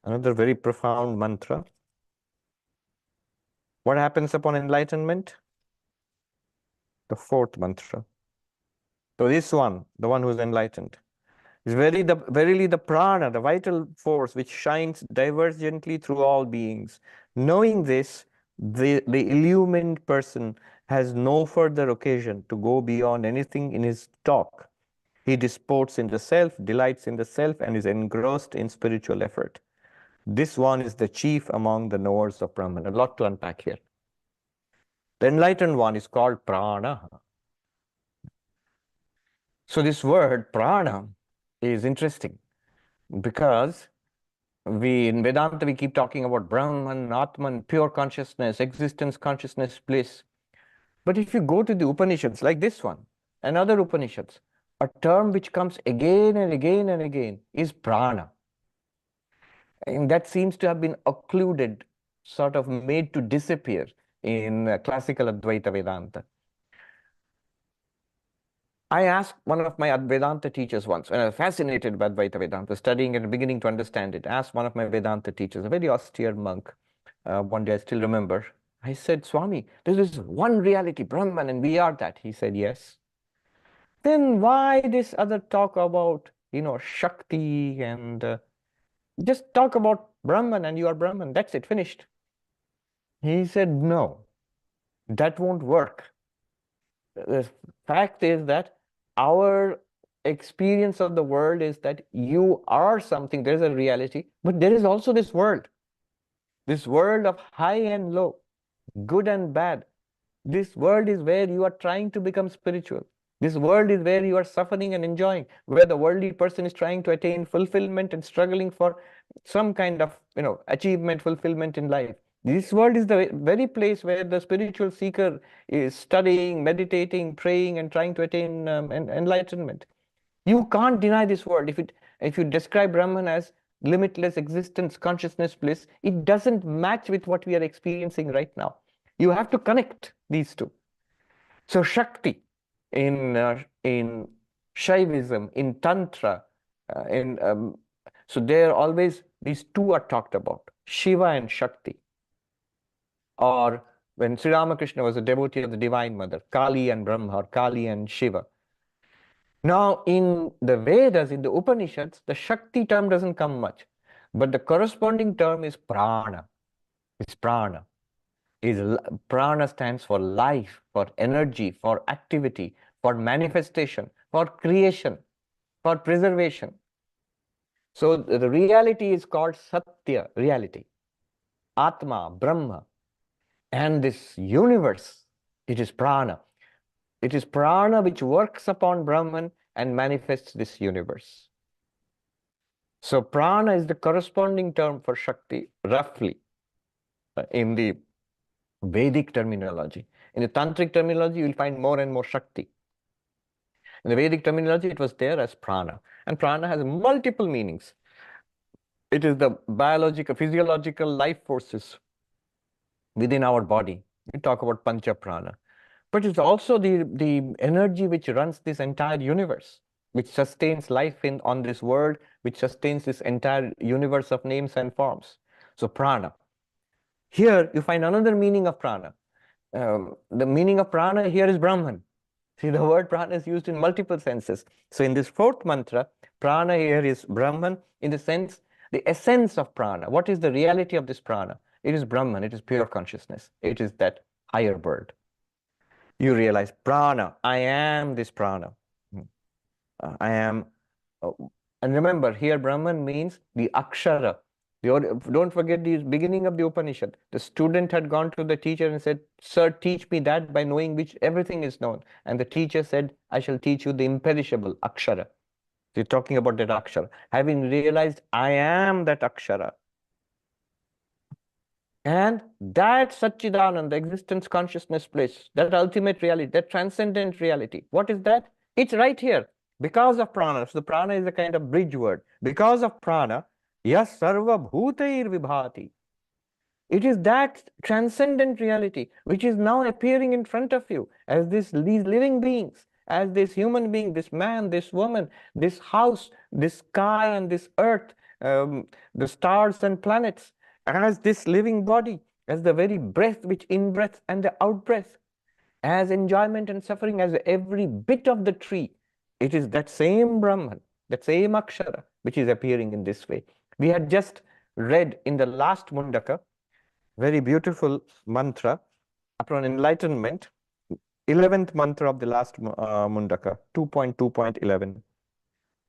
Another very profound mantra. What happens upon enlightenment? The fourth mantra. So this one, the one who is enlightened, is verily the prana, the vital force which shines divergently through all beings. Knowing this, the illumined person has no further occasion to go beyond anything in his talk. He disports in the self, delights in the self, and is engrossed in spiritual effort. This one is the chief among the knowers of Brahman. A lot to unpack here. The enlightened one is called prana. So this word prana is interesting because in Vedanta we keep talking about Brahman, Atman, pure consciousness, existence, consciousness, bliss. But if you go to the Upanishads like this one and other Upanishads, a term which comes again and again and again is prana. And that seems to have been occluded, sort of made to disappear in classical Advaita Vedanta. I asked one of my Vedanta teachers once, when I was fascinated by Advaita Vedanta, studying and beginning to understand it, asked one of my Vedanta teachers, a very austere monk, one day I still remember, I said, Swami, there is one reality, Brahman, and we are that. He said, yes. Then why this other talk about, Shakti and just talk about Brahman and you are Brahman, that's it, finished. He said, no, that won't work. The fact is that our experience of the world is that you are something, there's a reality, but there is also this world of high and low, good and bad. This world is where you are trying to become spiritual. This world is where you are suffering and enjoying, where the worldly person is trying to attain fulfillment and struggling for some kind of, achievement, fulfillment in life. This world is the very place where the spiritual seeker is studying, meditating, praying, and trying to attain enlightenment. You can't deny this world. If you describe Brahman as limitless existence, consciousness, bliss, it doesn't match with what we are experiencing right now. You have to connect these two. So Shakti in Shaivism, in Tantra, so there always these two are talked about, Shiva and Shakti. Or when Sri Ramakrishna was a devotee of the Divine Mother, Kali and Brahma, or Kali and Shiva. Now, in the Vedas, in the Upanishads, the Shakti term doesn't come much, but the corresponding term is prana. It's prana. Prana stands for life, for energy, for activity, for manifestation, for creation, for preservation. So the reality is called Satya, reality, Atma, Brahma. And this universe, it is prana. It is prana which works upon Brahman and manifests this universe. So prana is the corresponding term for Shakti, roughly, in the Vedic terminology. In the Tantric terminology, you will find more and more Shakti. In the Vedic terminology, it was there as prana. And prana has multiple meanings. It is the biological, physiological life forces within our body. We talk about pancha prana. But it's also the energy which runs this entire universe, which sustains life on this world, which sustains this entire universe of names and forms. So prana. Here you find another meaning of prana. The meaning of prana here is Brahman. See, the word prana is used in multiple senses. So in this fourth mantra, prana here is Brahman in the sense, the essence of prana. What is the reality of this prana? It is Brahman, it is pure consciousness. It is that higher bird. You realize prana, I am this prana. I am, and remember here Brahman means the akshara. Don't forget the beginning of the Upanishad. The student had gone to the teacher and said, "Sir, teach me that by knowing which everything is known." And the teacher said, "I shall teach you the imperishable akshara." So you're talking about that akshara. Having realized I am that akshara. And that Satchidananda, existence, consciousness, bliss, that ultimate reality, that transcendent reality, what is that? It's right here. Because of prana. So the prana is a kind of bridge word. Because of prana, yes, sarva bhutair vibhati. It is that transcendent reality which is now appearing in front of you as these living beings, as this human being, this man, this woman, this house, this sky and this earth, the stars and planets, as this living body, as the very breath which in-breath and the out-breath, as enjoyment and suffering, as every bit of the tree. It is that same Brahman, that same Akshara, which is appearing in this way. We had just read in the last Mundaka, very beautiful mantra upon enlightenment, 11th mantra of the last Mundaka, 2.2.11.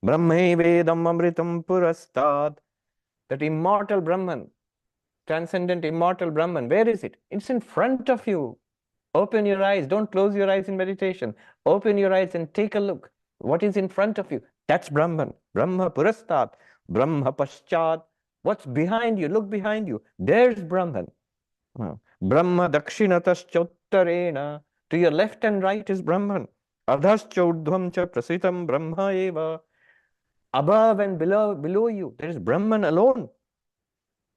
Brahme Vedam Amritam Purastad, that immortal Brahman, transcendent immortal Brahman, where is it? It's in front of you. Open your eyes. Don't close your eyes in meditation. Open your eyes and take a look. What is in front of you? That's Brahman. Brahma Purastat. Brahma Paschat. What's behind you? Look behind you. There's Brahman. Brahma Dakshinataschauttarena. To your left and right is Brahman. Adhaschaudhvam cha prasitam Brahma eva. Above and below you, there is Brahman alone.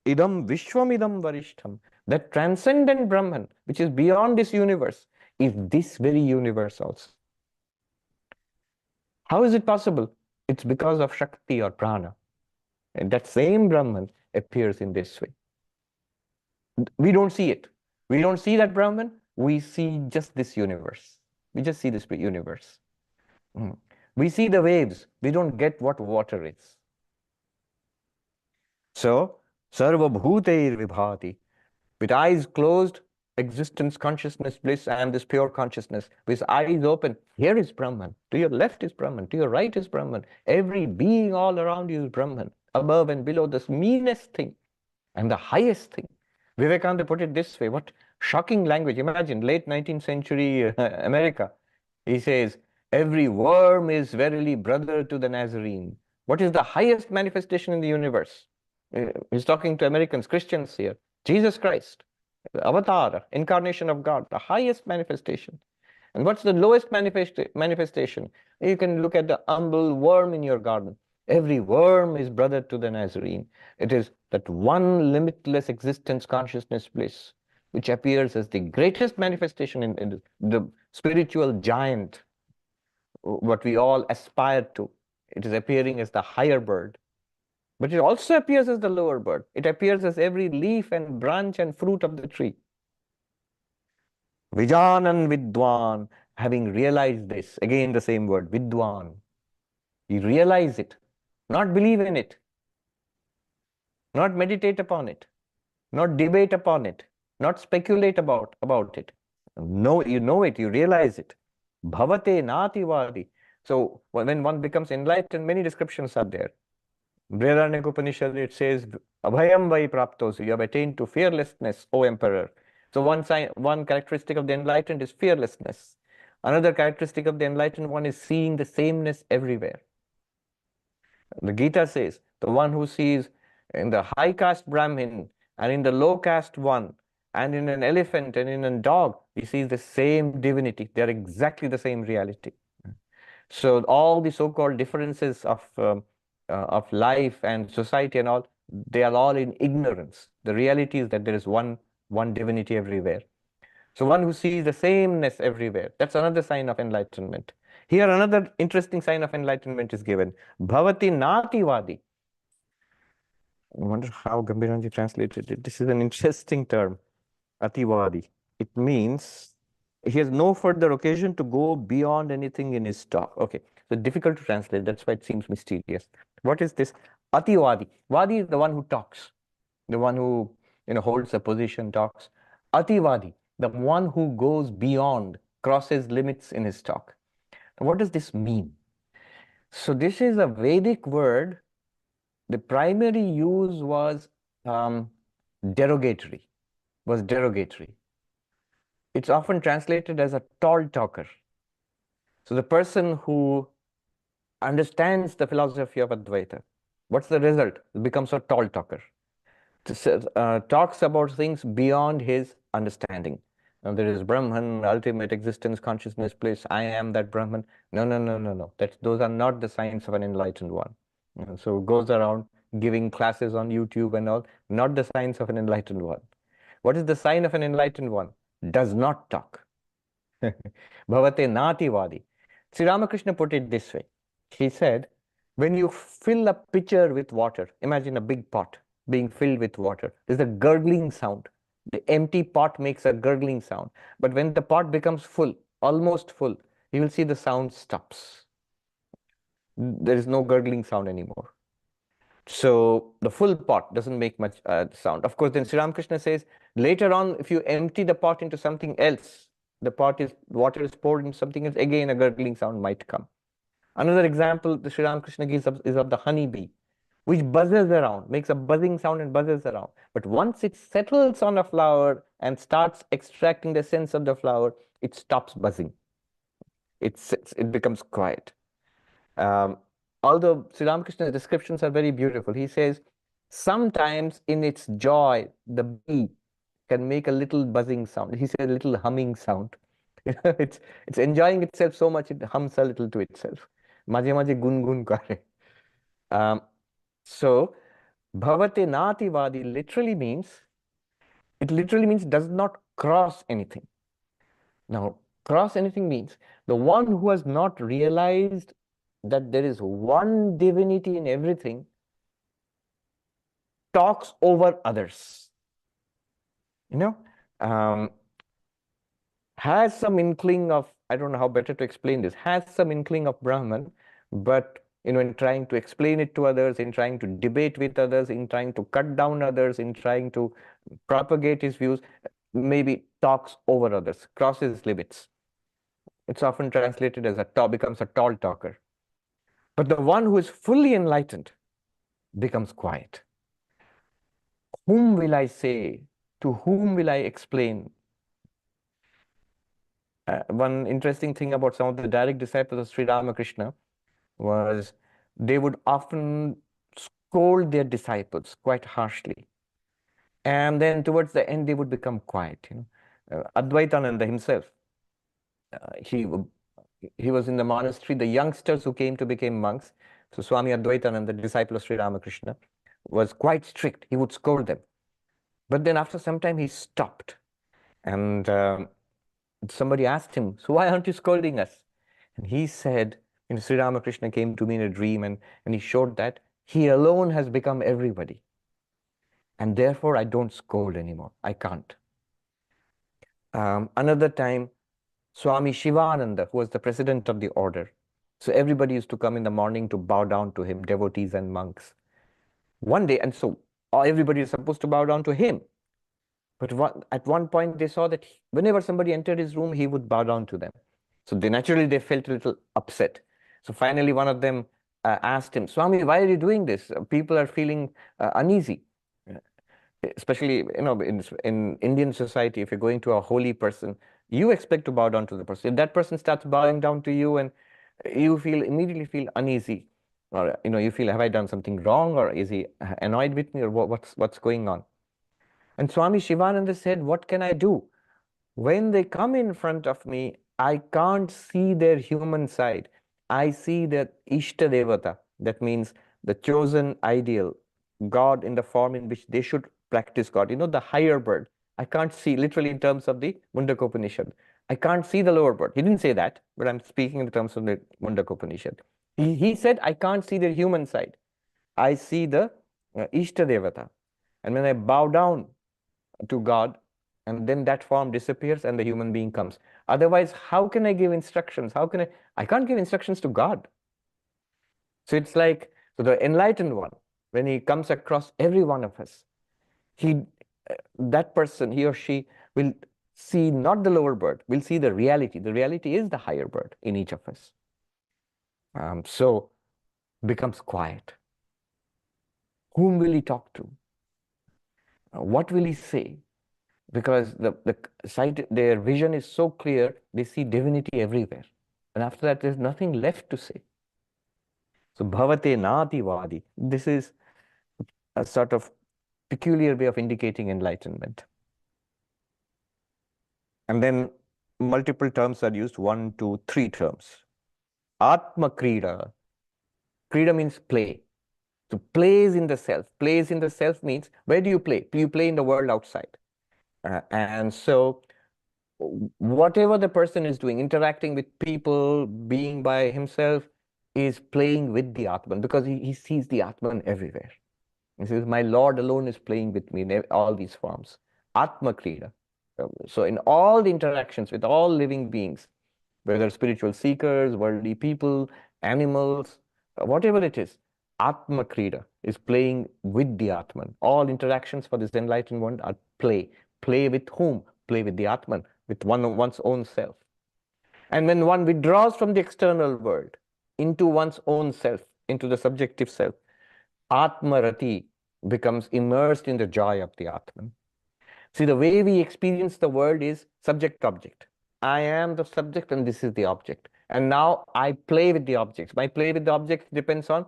Idam Vishwamidam Varishtham. That transcendent Brahman, which is beyond this universe, is this very universe also. How is it possible? It's because of Shakti or Prana. And that same Brahman appears in this way. We don't see it. We don't see that Brahman. We see just this universe. We just see this universe. We see the waves. We don't get what water is. So, Sarva Bhuteir Vibhati. With eyes closed, existence, consciousness, bliss, I am this pure consciousness. With eyes open, here is Brahman. To your left is Brahman. To your right is Brahman. Every being all around you is Brahman. Above and below, this meanest thing and the highest thing. Vivekananda put it this way. What shocking language. Imagine, late 19th century America. He says, every worm is verily brother to the Nazarene. What is the highest manifestation in the universe? He's talking to Americans, Christians here. Jesus Christ, avatar, incarnation of God, the highest manifestation. And what's the lowest manifestation? You can look at the humble worm in your garden. Every worm is brother to the Nazarene. It is that one limitless existence, consciousness, bliss, which appears as the greatest manifestation in the spiritual giant, what we all aspire to. It is appearing as the higher bird. But it also appears as the lower bird. It appears as every leaf and branch and fruit of the tree. Vijanan Vidwan, having realized this, again the same word, Vidwan. You realize it, not believe in it, not meditate upon it, not debate upon it, not speculate about it. No, you know it, you realize it. Bhavate nativadi. So when one becomes enlightened, many descriptions are there. Brihadaranyaka Upanishad, it says, Abhayam vai praptosi, you have attained to fearlessness, O emperor. So one characteristic of the enlightened is fearlessness. Another characteristic of the enlightened one is seeing the sameness everywhere. The Gita says, the one who sees in the high caste Brahmin and in the low caste one and in an elephant and in a dog, he sees the same divinity. They are exactly the same reality. So all the so-called differences of life and society and all, they are all in ignorance. The reality is that there is one divinity everywhere. So one who sees the sameness everywhere, that's another sign of enlightenment. Here another interesting sign of enlightenment is given. Bhavati nativadi. I wonder how Gambhiranji translated it. This is an interesting term, ativadi. It means he has no further occasion to go beyond anything in his talk. Okay, so difficult to translate. That's why it seems mysterious. What is this? Ativadi. Vadi is the one who talks, the one who holds a position, talks. Ativadi, the one who goes beyond, crosses limits in his talk. Now, what does this mean? So this is a Vedic word. The primary use was derogatory. It's often translated as a tall talker. So the person who understands the philosophy of Advaita, what's the result? It becomes a tall talker. Talks about things beyond his understanding. Now, there is Brahman, ultimate existence, consciousness, place. I am that Brahman. No. Those are not the signs of an enlightened one. So goes around giving classes on YouTube and all, not the signs of an enlightened one. What is the sign of an enlightened one? Does not talk. Bhavate nativadi. Sri Ramakrishna put it this way. He said, when you fill a pitcher with water, imagine a big pot being filled with water. There's a gurgling sound. The empty pot makes a gurgling sound. But when the pot becomes full, almost full, you will see the sound stops. There is no gurgling sound anymore. So the full pot doesn't make much sound. Of course, then Sri Ramakrishna says, later on, if you empty the pot into something else, water is poured into something else, again a gurgling sound might come. Another example the Sri Ramakrishna gives is of the honeybee, which buzzes around, makes a buzzing sound and buzzes around. But once it settles on a flower and starts extracting the sense of the flower, it stops buzzing. It becomes quiet. Although Sri Ramakrishna's descriptions are very beautiful, he says, sometimes in its joy, the bee can make a little buzzing sound. He says a little humming sound. It's enjoying itself so much, it hums a little to itself. Maje maje gun gun kare. So, bhavate nativadi literally means does not cross anything. Now, cross anything means the one who has not realized that there is one divinity in everything talks over others. Has some inkling of, I don't know how better to explain this, has some inkling of Brahman, but in trying to explain it to others, in trying to debate with others, in trying to cut down others, in trying to propagate his views, maybe talks over others, crosses limits. It's often translated as becomes a tall talker. But the one who is fully enlightened becomes quiet. Whom will I say? To whom will I explain? One interesting thing about some of the direct disciples of Sri Ramakrishna was they would often scold their disciples quite harshly. And then towards the end, they would become quiet. Advaitananda himself, he was in the monastery. The youngsters who came to become monks, so Swami Advaitananda, the disciple of Sri Ramakrishna, was quite strict. He would scold them. But then after some time, he stopped. And somebody asked him, so why aren't you scolding us? And he said, Sri Ramakrishna came to me in a dream and he showed that he alone has become everybody. And therefore, I don't scold anymore. I can't. Another time, Swami Shivananda, who was the president of the order. So everybody used to come in the morning to bow down to him, devotees and monks. One day, and so everybody is supposed to bow down to him. But at one point, they saw that whenever somebody entered his room, he would bow down to them. So they felt a little upset. So finally, one of them asked him, Swami, why are you doing this? People are feeling uneasy. Especially, in Indian society, if you're going to a holy person, you expect to bow down to the person. If that person starts bowing down to you, and you immediately feel uneasy, or you feel, have I done something wrong, or is he annoyed with me, or what's going on? And Swami Shivananda said, what can I do? When they come in front of me, I can't see their human side. I see the Ishta Devata. That means the chosen ideal, God in the form in which they should practice God. The higher bird. I can't see, literally in terms of the Mundaka Upanishad. I can't see the lower bird. He didn't say that, but I'm speaking in terms of the Mundaka Upanishad. He said, I can't see their human side. I see the Ishta Devata. And when I bow down to God, and then that form disappears and the human being comes. Otherwise, how can I give instructions? I can't give instructions to God. So it's like, so the enlightened one, when he comes across every one of us, that person, he or she, will see not the lower bird, will see the reality. The reality is the higher bird in each of us. So becomes quiet. Whom will he talk to? What will he say? Because their vision is so clear, they see divinity everywhere. And after that, there's nothing left to say. So bhavate nati vadi. This is a sort of peculiar way of indicating enlightenment. And then multiple terms are used, 1, 2, 3 terms. Atma krida. Krida means play. So plays in the self. Plays in the self means, where do you play? You play in the world outside. And so whatever the person is doing, interacting with people, being by himself, is playing with the Atman, because he sees the Atman everywhere. He says, my Lord alone is playing with me in all these forms. Atma Krida. So in all the interactions with all living beings, whether spiritual seekers, worldly people, animals, whatever it is, Atma Krida is playing with the Atman. All interactions for this enlightened one are play. Play with whom? Play with the Atman, with one's own self. And when one withdraws from the external world into one's own self, into the subjective self, Atma Rati becomes immersed in the joy of the Atman. See, the way we experience the world is subject-object. I am the subject and this is the object. And now I play with the objects. My play with the objects depends on,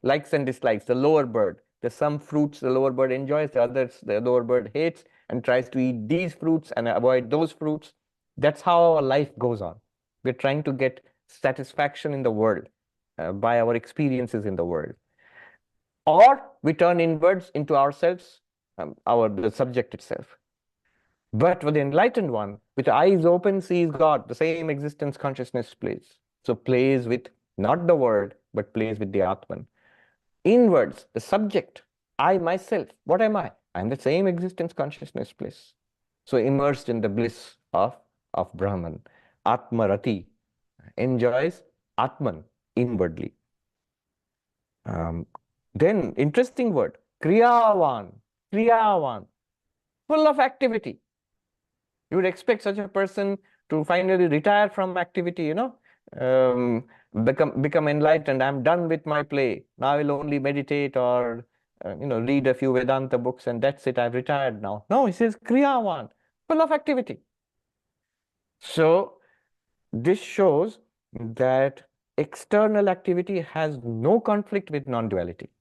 likes and dislikes. The lower bird. There's some fruits the lower bird enjoys, the others the lower bird hates and tries to eat these fruits and avoid those fruits. That's how our life goes on. We're trying to get satisfaction in the world by our experiences in the world. Or we turn inwards into ourselves, the subject itself. But for the enlightened one, with eyes open, sees God, the same existence consciousness plays. So plays with not the world, but plays with the Atman. Inwards, the subject, I myself, what am I? I'm the same existence consciousness place. So immersed in the bliss of Brahman. Atmarati enjoys Atman inwardly. Then, interesting word, Kriyavan, full of activity. You would expect such a person to finally retire from activity, become enlightened. I'm done with my play. Now I will only meditate or, read a few Vedanta books and that's it. I've retired now. No, he says Kriyavan, full of activity. So this shows that external activity has no conflict with non-duality.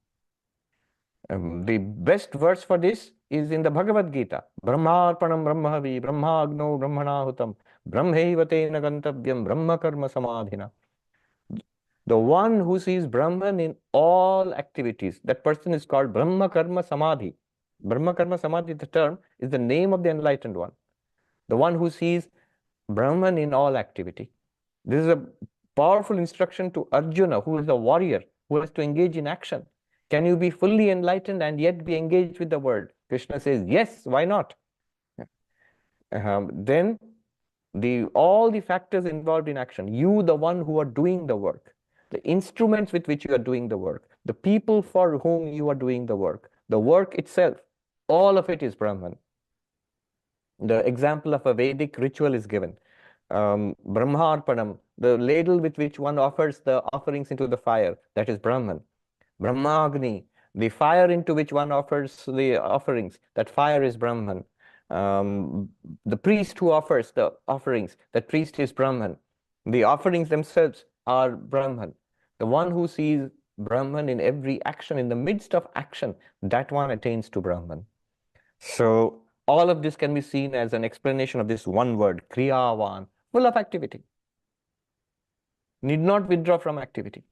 The best verse for this is in the Bhagavad Gita. Brahmarpanam brahmavi, brahmagno brahmanahutam, brahmaivatena gantavyam, brahma karma samadhina. The one who sees Brahman in all activities, that person is called Brahma karma samadhi. Brahma karma samadhi, the term, is the name of the enlightened one. The one who sees Brahman in all activity. This is a powerful instruction to Arjuna, who is a warrior, who has to engage in action. Can you be fully enlightened and yet be engaged with the world? Krishna says, yes, why not? Then all the factors involved in action, you, the one who are doing the work, the instruments with which you are doing the work, the people for whom you are doing the work itself, all of it is Brahman. The example of a Vedic ritual is given. Brahmarpanam, the ladle with which one offers the offerings into the fire, that is Brahman. Brahmagni, the fire into which one offers the offerings, that fire is Brahman. The priest who offers the offerings, that priest is Brahman. The offerings themselves are Brahman. The one who sees Brahman in every action, in the midst of action, that one attains to Brahman. So all of this can be seen as an explanation of this one word, Kriyavan, full of activity. Need not withdraw from activity.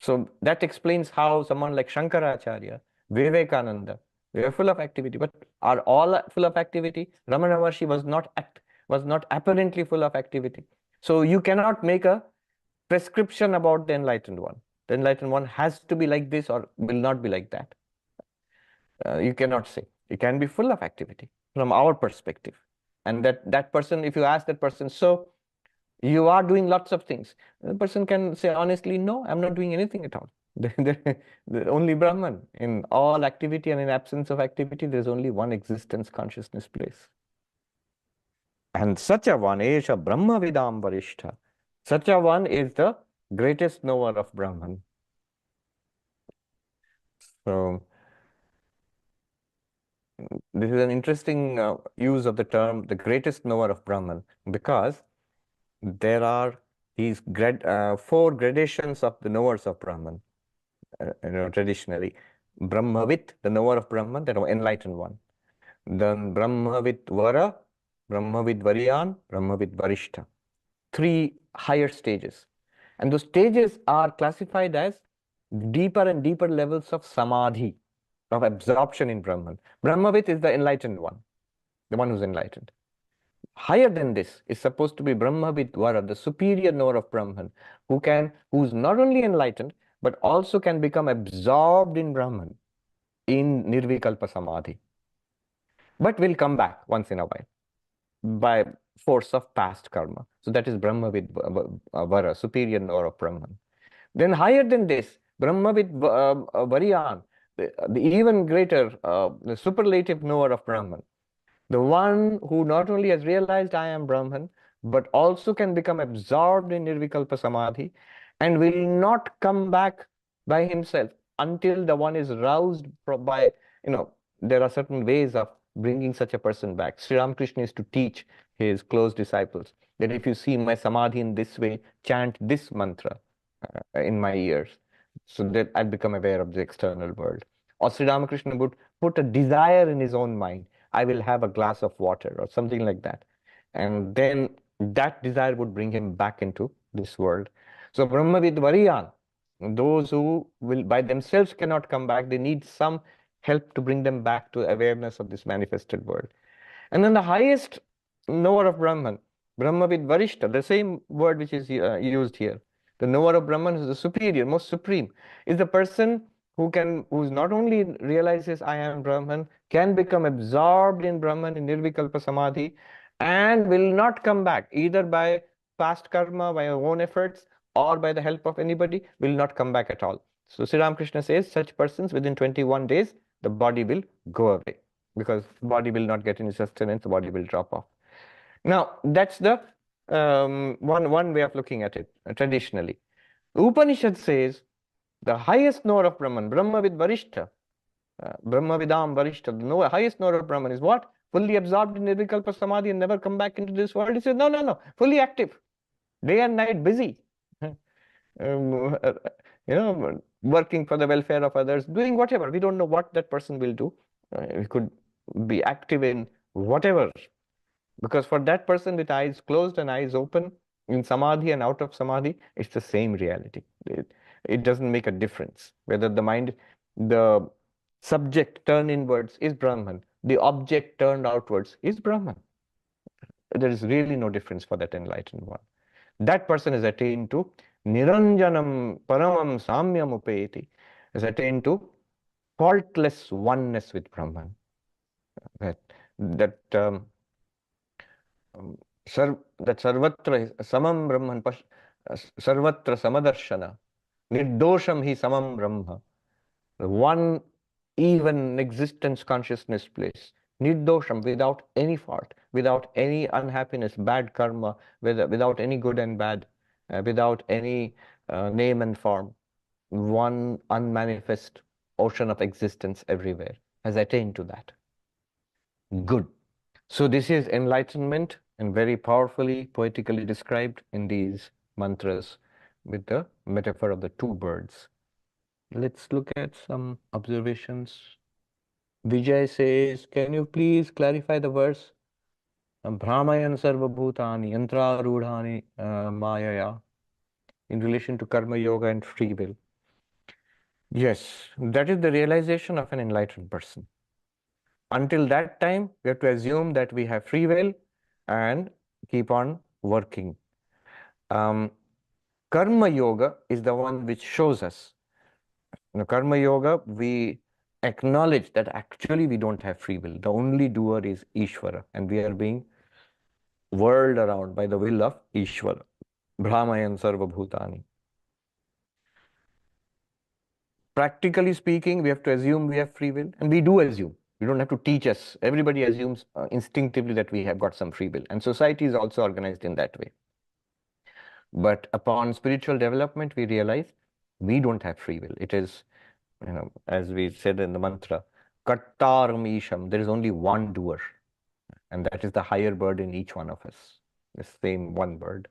So that explains how someone like Shankaracharya, Vivekananda, they were full of activity. But are all full of activity? Ramana Maharshi was not apparently full of activity. So you cannot make a prescription about the enlightened one. The enlightened one has to be like this or will not be like that. You cannot say. It can be full of activity from our perspective. And that person, if you ask that person, so you are doing lots of things, the person can say honestly, no, I'm not doing anything at all. The only Brahman. In all activity and in absence of activity, there's only one existence, consciousness place. And such a one, Esha Brahma Vidam Varishtha. Such a one is the greatest knower of Brahman. So this is an interesting use of the term, the greatest knower of Brahman, because there are these four gradations of the knowers of Brahman. Traditionally, Brahmavit, the knower of Brahman, that enlightened one. Then Brahmavit Vara, Brahmavit Varyan, Brahmavit Varishta. Three higher stages. And those stages are classified as deeper and deeper levels of samadhi, of absorption in Brahman. Brahmavit is the enlightened one, the one who's enlightened. Higher than this is supposed to be Brahmavit Vara, the superior knower of Brahman, who's not only enlightened, but also can become absorbed in Brahman, in Nirvikalpa Samadhi. But will come back once in a while by force of past karma. So that is Brahmavid Vara, superior knower of Brahman. Then higher than this, Brahmavid Varyan, the even greater, the superlative knower of Brahman. The one who not only has realized I am Brahman, but also can become absorbed in Nirvikalpa Samadhi and will not come back by himself until the one is roused by, there are certain ways of bringing such a person back. Sri Ramakrishna is to teach his close disciples that if you see my Samadhi in this way, chant this mantra in my ears so that I become aware of the external world. Or Sri Ramakrishna would put a desire in his own mind. I will have a glass of water or something like that. And then that desire would bring him back into this world. So Brahmavid Variyan, those who will by themselves cannot come back, they need some help to bring them back to awareness of this manifested world. And then the highest knower of Brahman, Brahmavid Varishta, the same word which is used here. The knower of Brahman is the superior, most supreme, is the person who's not only realizes I am Brahman, can become absorbed in Brahman, in Nirvikalpa Samadhi, and will not come back, either by past karma, by our own efforts, or by the help of anybody, will not come back at all. So Sri Ramakrishna says such persons within 21 days, the body will go away, because the body will not get any sustenance, the body will drop off. Now, that's the one way of looking at it traditionally. The Upanishad says the highest knower of Brahman, Brahmavid Varishta, Brahmavidam Varishta, the highest knower of Brahman is what? Fully absorbed in Nirvikalpa Samadhi and never come back into this world. He says, no, fully active, day and night busy. Working for the welfare of others, doing whatever. We don't know what that person will do. He could be active in whatever. Because for that person with eyes closed and eyes open, in samadhi and out of samadhi, it's the same reality. It doesn't make a difference whether the subject turned inwards is Brahman, the object turned outwards is Brahman. There is really no difference for that enlightened one. That person is attained to Niranjanam Paramam Samyam Upeti, is attained to faultless oneness with Brahman. um, that Sarvatra Samam Brahman Sarvatra Samadarshana Nirdosham hi Samam Brahma. The one even existence consciousness place. Nirdosham, without any fault, without any unhappiness, bad karma, without any good and bad, without any name and form. One unmanifest ocean of existence everywhere has attained to that. Good. So this is enlightenment and very powerfully, poetically described in these mantras with the metaphor of the two birds. Let's look at some observations. Vijay says, can you please clarify the verse? Brahmayan sarvabhutani yantrarudhani mayaya in relation to karma yoga and free will. Yes, that is the realization of an enlightened person. Until that time, we have to assume that we have free will and keep on working. Karma yoga is the one which shows us. In karma yoga, we acknowledge that actually we don't have free will. The only doer is Ishvara, and we are being whirled around by the will of Ishvara. Brahmayan Sarvabhutani. Practically speaking, we have to assume we have free will, and we do assume. You don't have to teach us. Everybody assumes instinctively that we have got some free will, and society is also organized in that way. But upon spiritual development, we realize we don't have free will. It is, as we said in the mantra, Kartaram Isham, there is only one doer, and that is the higher bird in each one of us, the same one bird.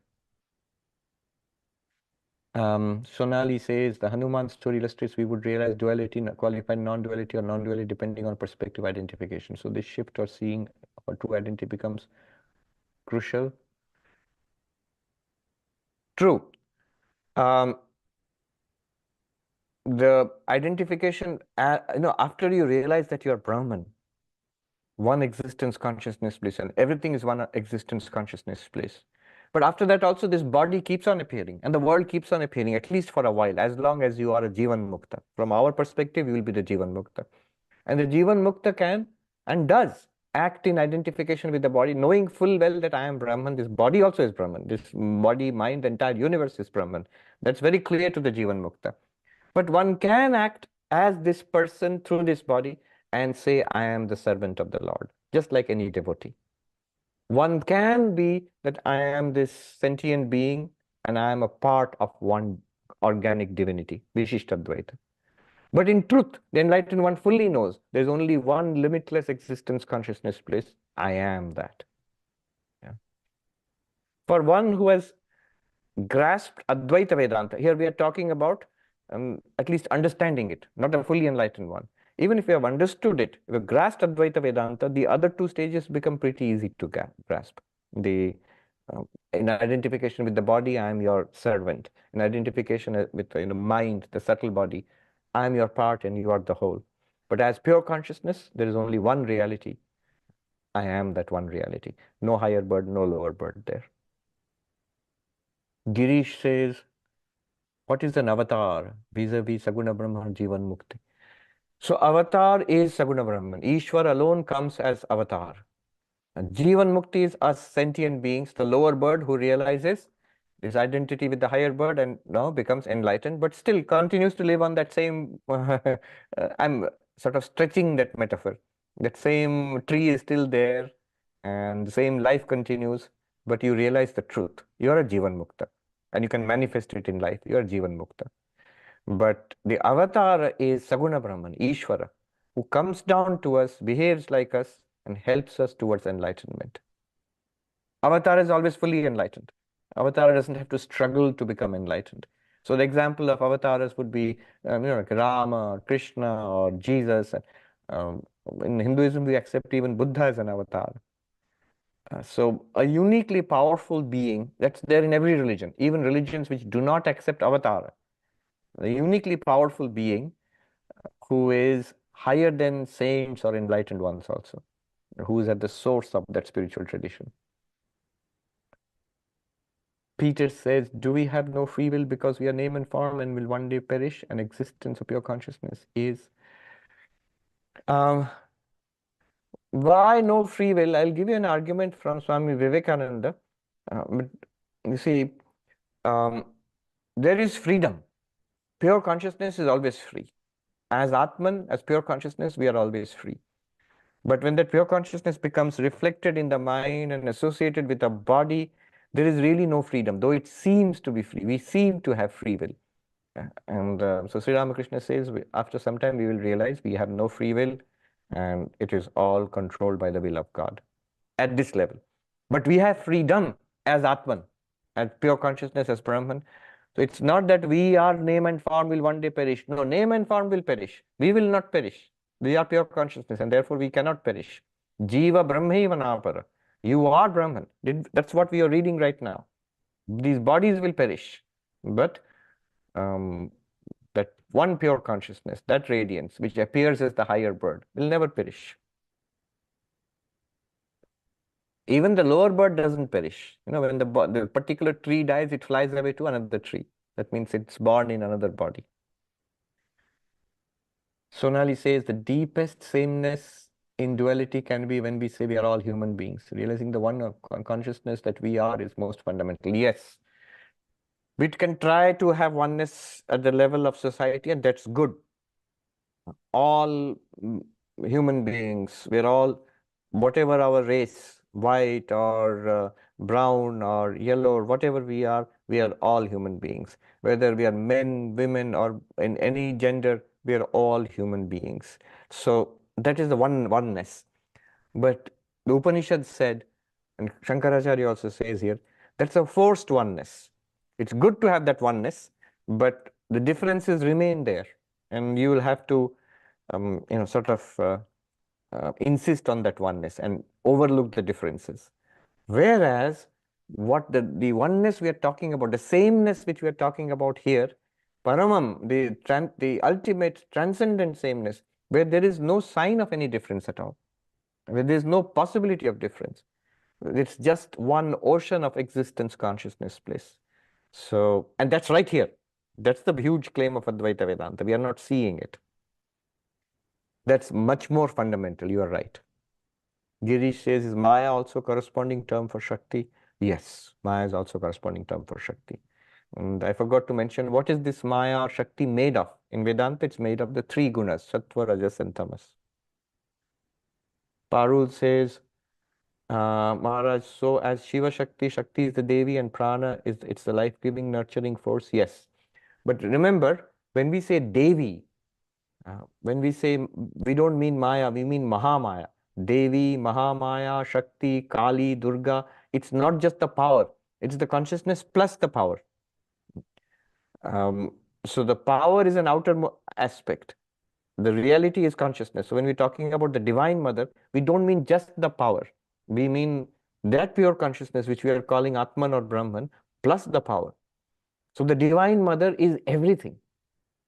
Sonali says the Hanuman story illustrates we would realize duality, qualified non-duality, or non-duality depending on perspective identification. So this shift or seeing or true identity becomes crucial. True. The identification, after you realize that you are Brahman, one existence consciousness bliss, and everything is one existence consciousness bliss. But after that also this body keeps on appearing and the world keeps on appearing, at least for a while, as long as you are a Jivan Mukta. From our perspective, you will be the Jivan Mukta. And the Jivan Mukta can and does act in identification with the body, knowing full well that I am Brahman, this body also is Brahman, this body, mind, the entire universe is Brahman. That's very clear to the Jivan Mukta. But one can act as this person through this body and say, I am the servant of the Lord, just like any devotee. One can be that I am this sentient being and I am a part of one organic divinity, Vishishtadvaita. But in truth, the enlightened one fully knows there's only one limitless existence consciousness place. I am that. Yeah. For one who has grasped Advaita Vedanta, here we are talking about at least understanding it, not a fully enlightened one. Even if you have understood it, if you have grasped Advaita Vedanta, the other two stages become pretty easy to grasp. In identification with the body, I am your servant. In identification with the mind, the subtle body, I am your part and you are the whole. But as pure consciousness, there is only one reality. I am that one reality. No higher bird, no lower bird there. Girish says, what is an avatar vis-a-vis Saguna Brahman Jivan Mukti? So avatar is Saguna Brahman. Ishwar alone comes as avatar. And Jivan Mukti is us sentient beings, the lower bird who realizes this identity with the higher bird and now becomes enlightened, but still continues to live on that same, I'm sort of stretching that metaphor. That same tree is still there and the same life continues, but you realize the truth. You are a Jivan Mukta and you can manifest it in life. You are Jivan Mukta. But the avatar is Saguna Brahman, Ishvara, who comes down to us, behaves like us, and helps us towards enlightenment. Avatar is always fully enlightened. Avatar doesn't have to struggle to become enlightened. So the example of avatars would be, like Rama, Krishna, or Jesus. Um, in Hinduism, we accept even Buddha as an avatar. So a uniquely powerful being that's there in every religion, even religions which do not accept avatar. A uniquely powerful being who is higher than saints or enlightened ones also, who is at the source of that spiritual tradition. Peter says, do we have no free will because we are name and form and will one day perish? And existence of pure consciousness is. Why no free will? I'll give you an argument from Swami Vivekananda. But you see, um, there is freedom. Pure consciousness is always free. As Atman, as pure consciousness, we are always free. But when that pure consciousness becomes reflected in the mind and associated with the body, there is really no freedom, though it seems to be free. We seem to have free will. And so Sri Ramakrishna says, after some time, we will realize we have no free will and it is all controlled by the will of God at this level. But we have freedom as Atman, as pure consciousness, as Brahman. So it's not that we are name and form will one day perish. No, name and form will perish. We will not perish. We are pure consciousness and therefore we cannot perish. Jiva Brahmaiva Napara. You are Brahman. That's what we are reading right now. These bodies will perish. But that one pure consciousness, that radiance, which appears as the higher bird, will never perish. Even the lower bird doesn't perish. When the particular tree dies, it flies away to another tree. That means it's born in another body. Sonali says the deepest sameness in duality can be when we say we are all human beings. Realizing the one consciousness that we are is most fundamental. Yes, we can try to have oneness at the level of society, and that's good. All human beings, we're all, whatever our race, white or brown or yellow or whatever we are all human beings. Whether we are men, women, or in any gender, we are all human beings. So that is the oneness. But the Upanishad said, and Shankaracharya also says here, that's a forced oneness. It's good to have that oneness, but the differences remain there, and you will have to, sort of insist on that oneness and overlook the differences. Whereas, what the oneness we are talking about, the sameness which we are talking about here, Paramam, the ultimate transcendent sameness, where there is no sign of any difference at all, where there is no possibility of difference. It's just one ocean of existence consciousness bliss. So, and that's right here. That's the huge claim of Advaita Vedanta. We are not seeing it. That's much more fundamental. You are right. Girish says, is Maya also corresponding term for Shakti? Yes, Maya is also corresponding term for Shakti. And I forgot to mention, what is this Maya or Shakti made of? In Vedanta, it's made of the three gunas, Sattva, Rajas, and Tamas. Parul says, Maharaj, so as Shiva Shakti, Shakti is the Devi and Prana, it's the life-giving, nurturing force, yes. But remember, when we say Devi, when we say, we don't mean Maya, we mean Mahamaya. Devi, Mahamaya, Shakti, Kali, Durga, it's not just the power, it's the consciousness plus the power. So the power is an outer aspect. The reality is consciousness. So when we're talking about the Divine Mother, we don't mean just the power. We mean that pure consciousness, which we are calling Atman or Brahman, plus the power. So the Divine Mother is everything.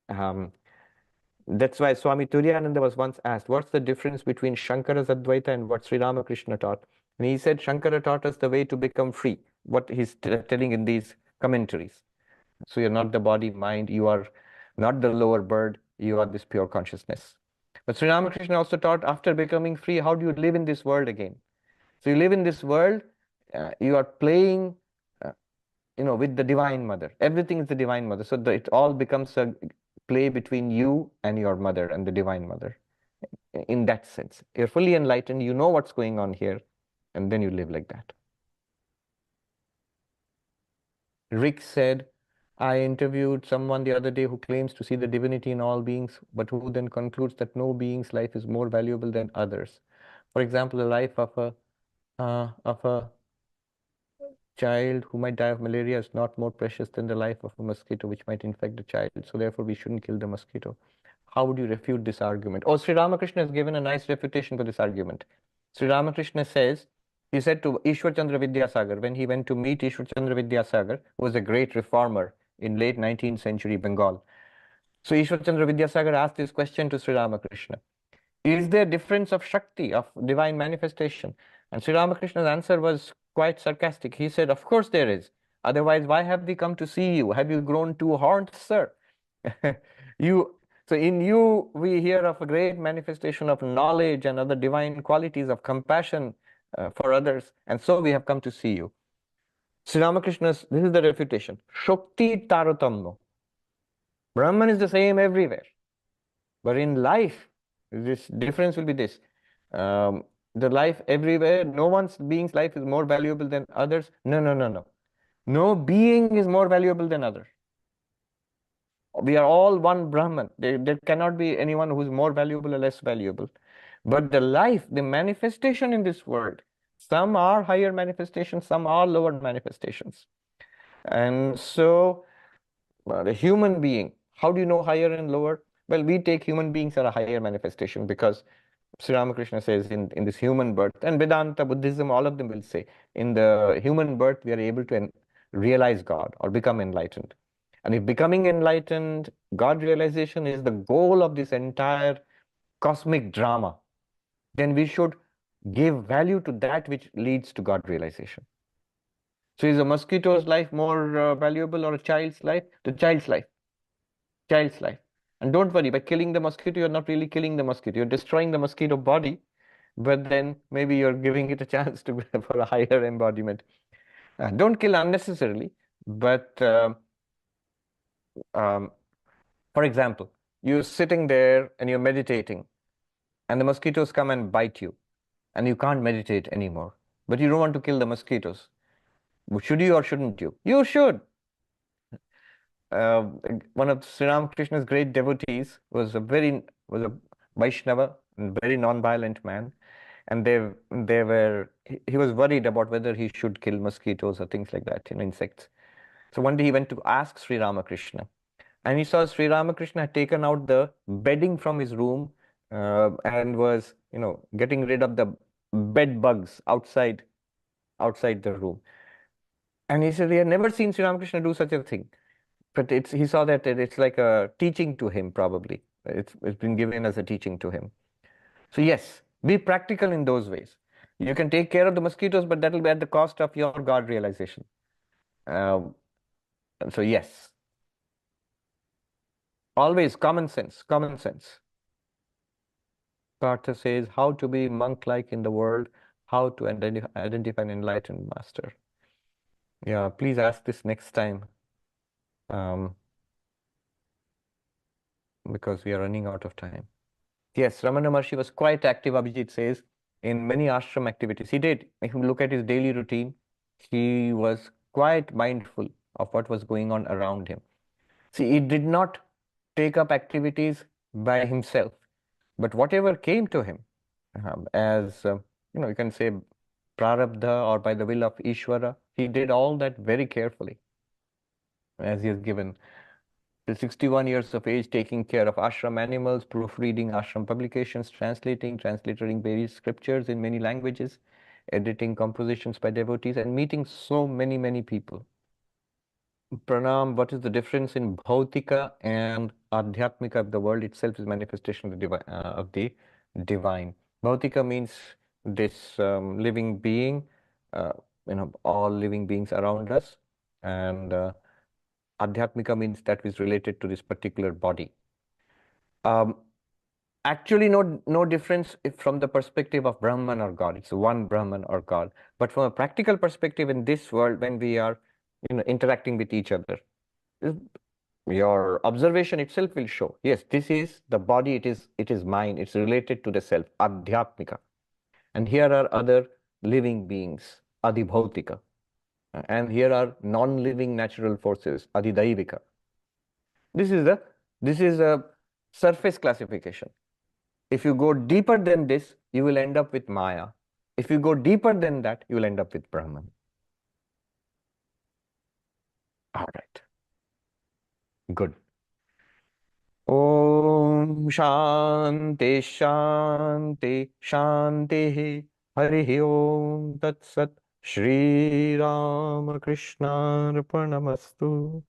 That's why Swami Turiyananda was once asked, what's the difference between Shankara's Advaita and what Sri Ramakrishna taught? And he said, Shankara taught us the way to become free, what he's telling in these commentaries. So you're not the body, mind, you are not the lower bird, you are this pure consciousness. But Sri Ramakrishna also taught, after becoming free, how do you live in this world again? So you live in this world, you are playing, with the Divine Mother. Everything is the Divine Mother. So it all becomes a play between you and your mother and the Divine Mother. In that sense, you're fully enlightened, you know what's going on here, and then you live like that. Rick said, I interviewed someone the other day who claims to see the divinity in all beings, but who then concludes that no being's life is more valuable than others. For example, the life of a child who might die of malaria is not more precious than the life of a mosquito which might infect the child. So therefore, we shouldn't kill the mosquito. How would you refute this argument? Oh, Sri Ramakrishna has given a nice refutation for this argument. Sri Ramakrishna says, he said to Ishwar Chandra Vidyasagar, when he went to meet Ishwar Chandra Vidyasagar, who was a great reformer in late 19th century Bengal. So Ishwar Chandra Vidyasagar asked this question to Sri Ramakrishna. Is there difference of Shakti, of divine manifestation? And Sri Ramakrishna's answer was quite sarcastic. He said, of course there is. Otherwise, why have we come to see you? Have you grown two horns, sir? So in you, we hear of a great manifestation of knowledge and other divine qualities of compassion for others. And so we have come to see you. Sri Ramakrishna's, this is the refutation. Shakti Tarotamno. Brahman is the same everywhere. But in life, this difference will be this. The life everywhere, no one's being's life is more valuable than others. No, no, no, no. No being is more valuable than others. We are all one Brahman. There cannot be anyone who's more valuable or less valuable. But the life, the manifestation in this world, some are higher manifestations, some are lower manifestations. And so the human being, how do you know higher and lower? Well, we take human beings are a higher manifestation because Sri Ramakrishna says in this human birth, and Vedanta, Buddhism, all of them will say, in the human birth, we are able to realize God or become enlightened. And if becoming enlightened, God realization is the goal of this entire cosmic drama, then we should give value to that which leads to God realization. So is a mosquito's life more valuable or a child's life? The child's life. Child's life. And don't worry, by killing the mosquito, you're not really killing the mosquito. You're destroying the mosquito body, but then maybe you're giving it a chance to for a higher embodiment. Don't kill unnecessarily, but um, for example, you're sitting there and you're meditating, and the mosquitoes come and bite you, and you can't meditate anymore. But you don't want to kill the mosquitoes. Should you or shouldn't you? You should. Uh, One of Sri Ramakrishna's great devotees was a Vaishnava, very non-violent man, and he was worried about whether he should kill mosquitoes or things like that, insects. So one day he went to ask Sri Ramakrishna, and he saw Sri Ramakrishna had taken out the bedding from his room and was, getting rid of the bed bugs outside the room. And he said he had never seen Sri Ramakrishna do such a thing. But he saw that it's like a teaching to him, probably. It's been given as a teaching to him. So yes, be practical in those ways. You can take care of the mosquitoes, but that will be at the cost of your God realization. So yes, always common sense, common sense. Partha says, how to be monk-like in the world, how to identify an enlightened master. Yeah, please ask this next time. Because we are running out of time. Yes, Ramana Maharshi was quite active, Abhijit says, in many ashram activities. He did. If you look at his daily routine, he was quite mindful of what was going on around him. See, he did not take up activities by himself, but whatever came to him, as you can say prarabdha or by the will of Ishvara, he did all that very carefully, as he has given. Till 61 years of age, taking care of ashram animals, proofreading ashram publications, translating various scriptures in many languages, editing compositions by devotees, and meeting so many, many people. Pranam, what is the difference in Bhautika and Adhyatmika? The world itself is manifestation of the divine. Bhautika means this living being, all living beings around us, and Adhyatmika means that is related to this particular body. Actually, no difference from the perspective of Brahman or God. It's one Brahman or God. But from a practical perspective in this world, when we are interacting with each other, your observation itself will show, yes, this is the body, it is mine, it's related to the self, Adhyatmika. And here are other living beings, Adhibhautika. And here are non-living natural forces, Adhidaivika. This is a surface classification. If you go deeper than this, you will end up with Maya. If you go deeper than that, you will end up with Brahman. All right. Good. Om Shanti Shanti Shanti Hari Om Tat Sat Shri Ramakrishna Arpanamastu.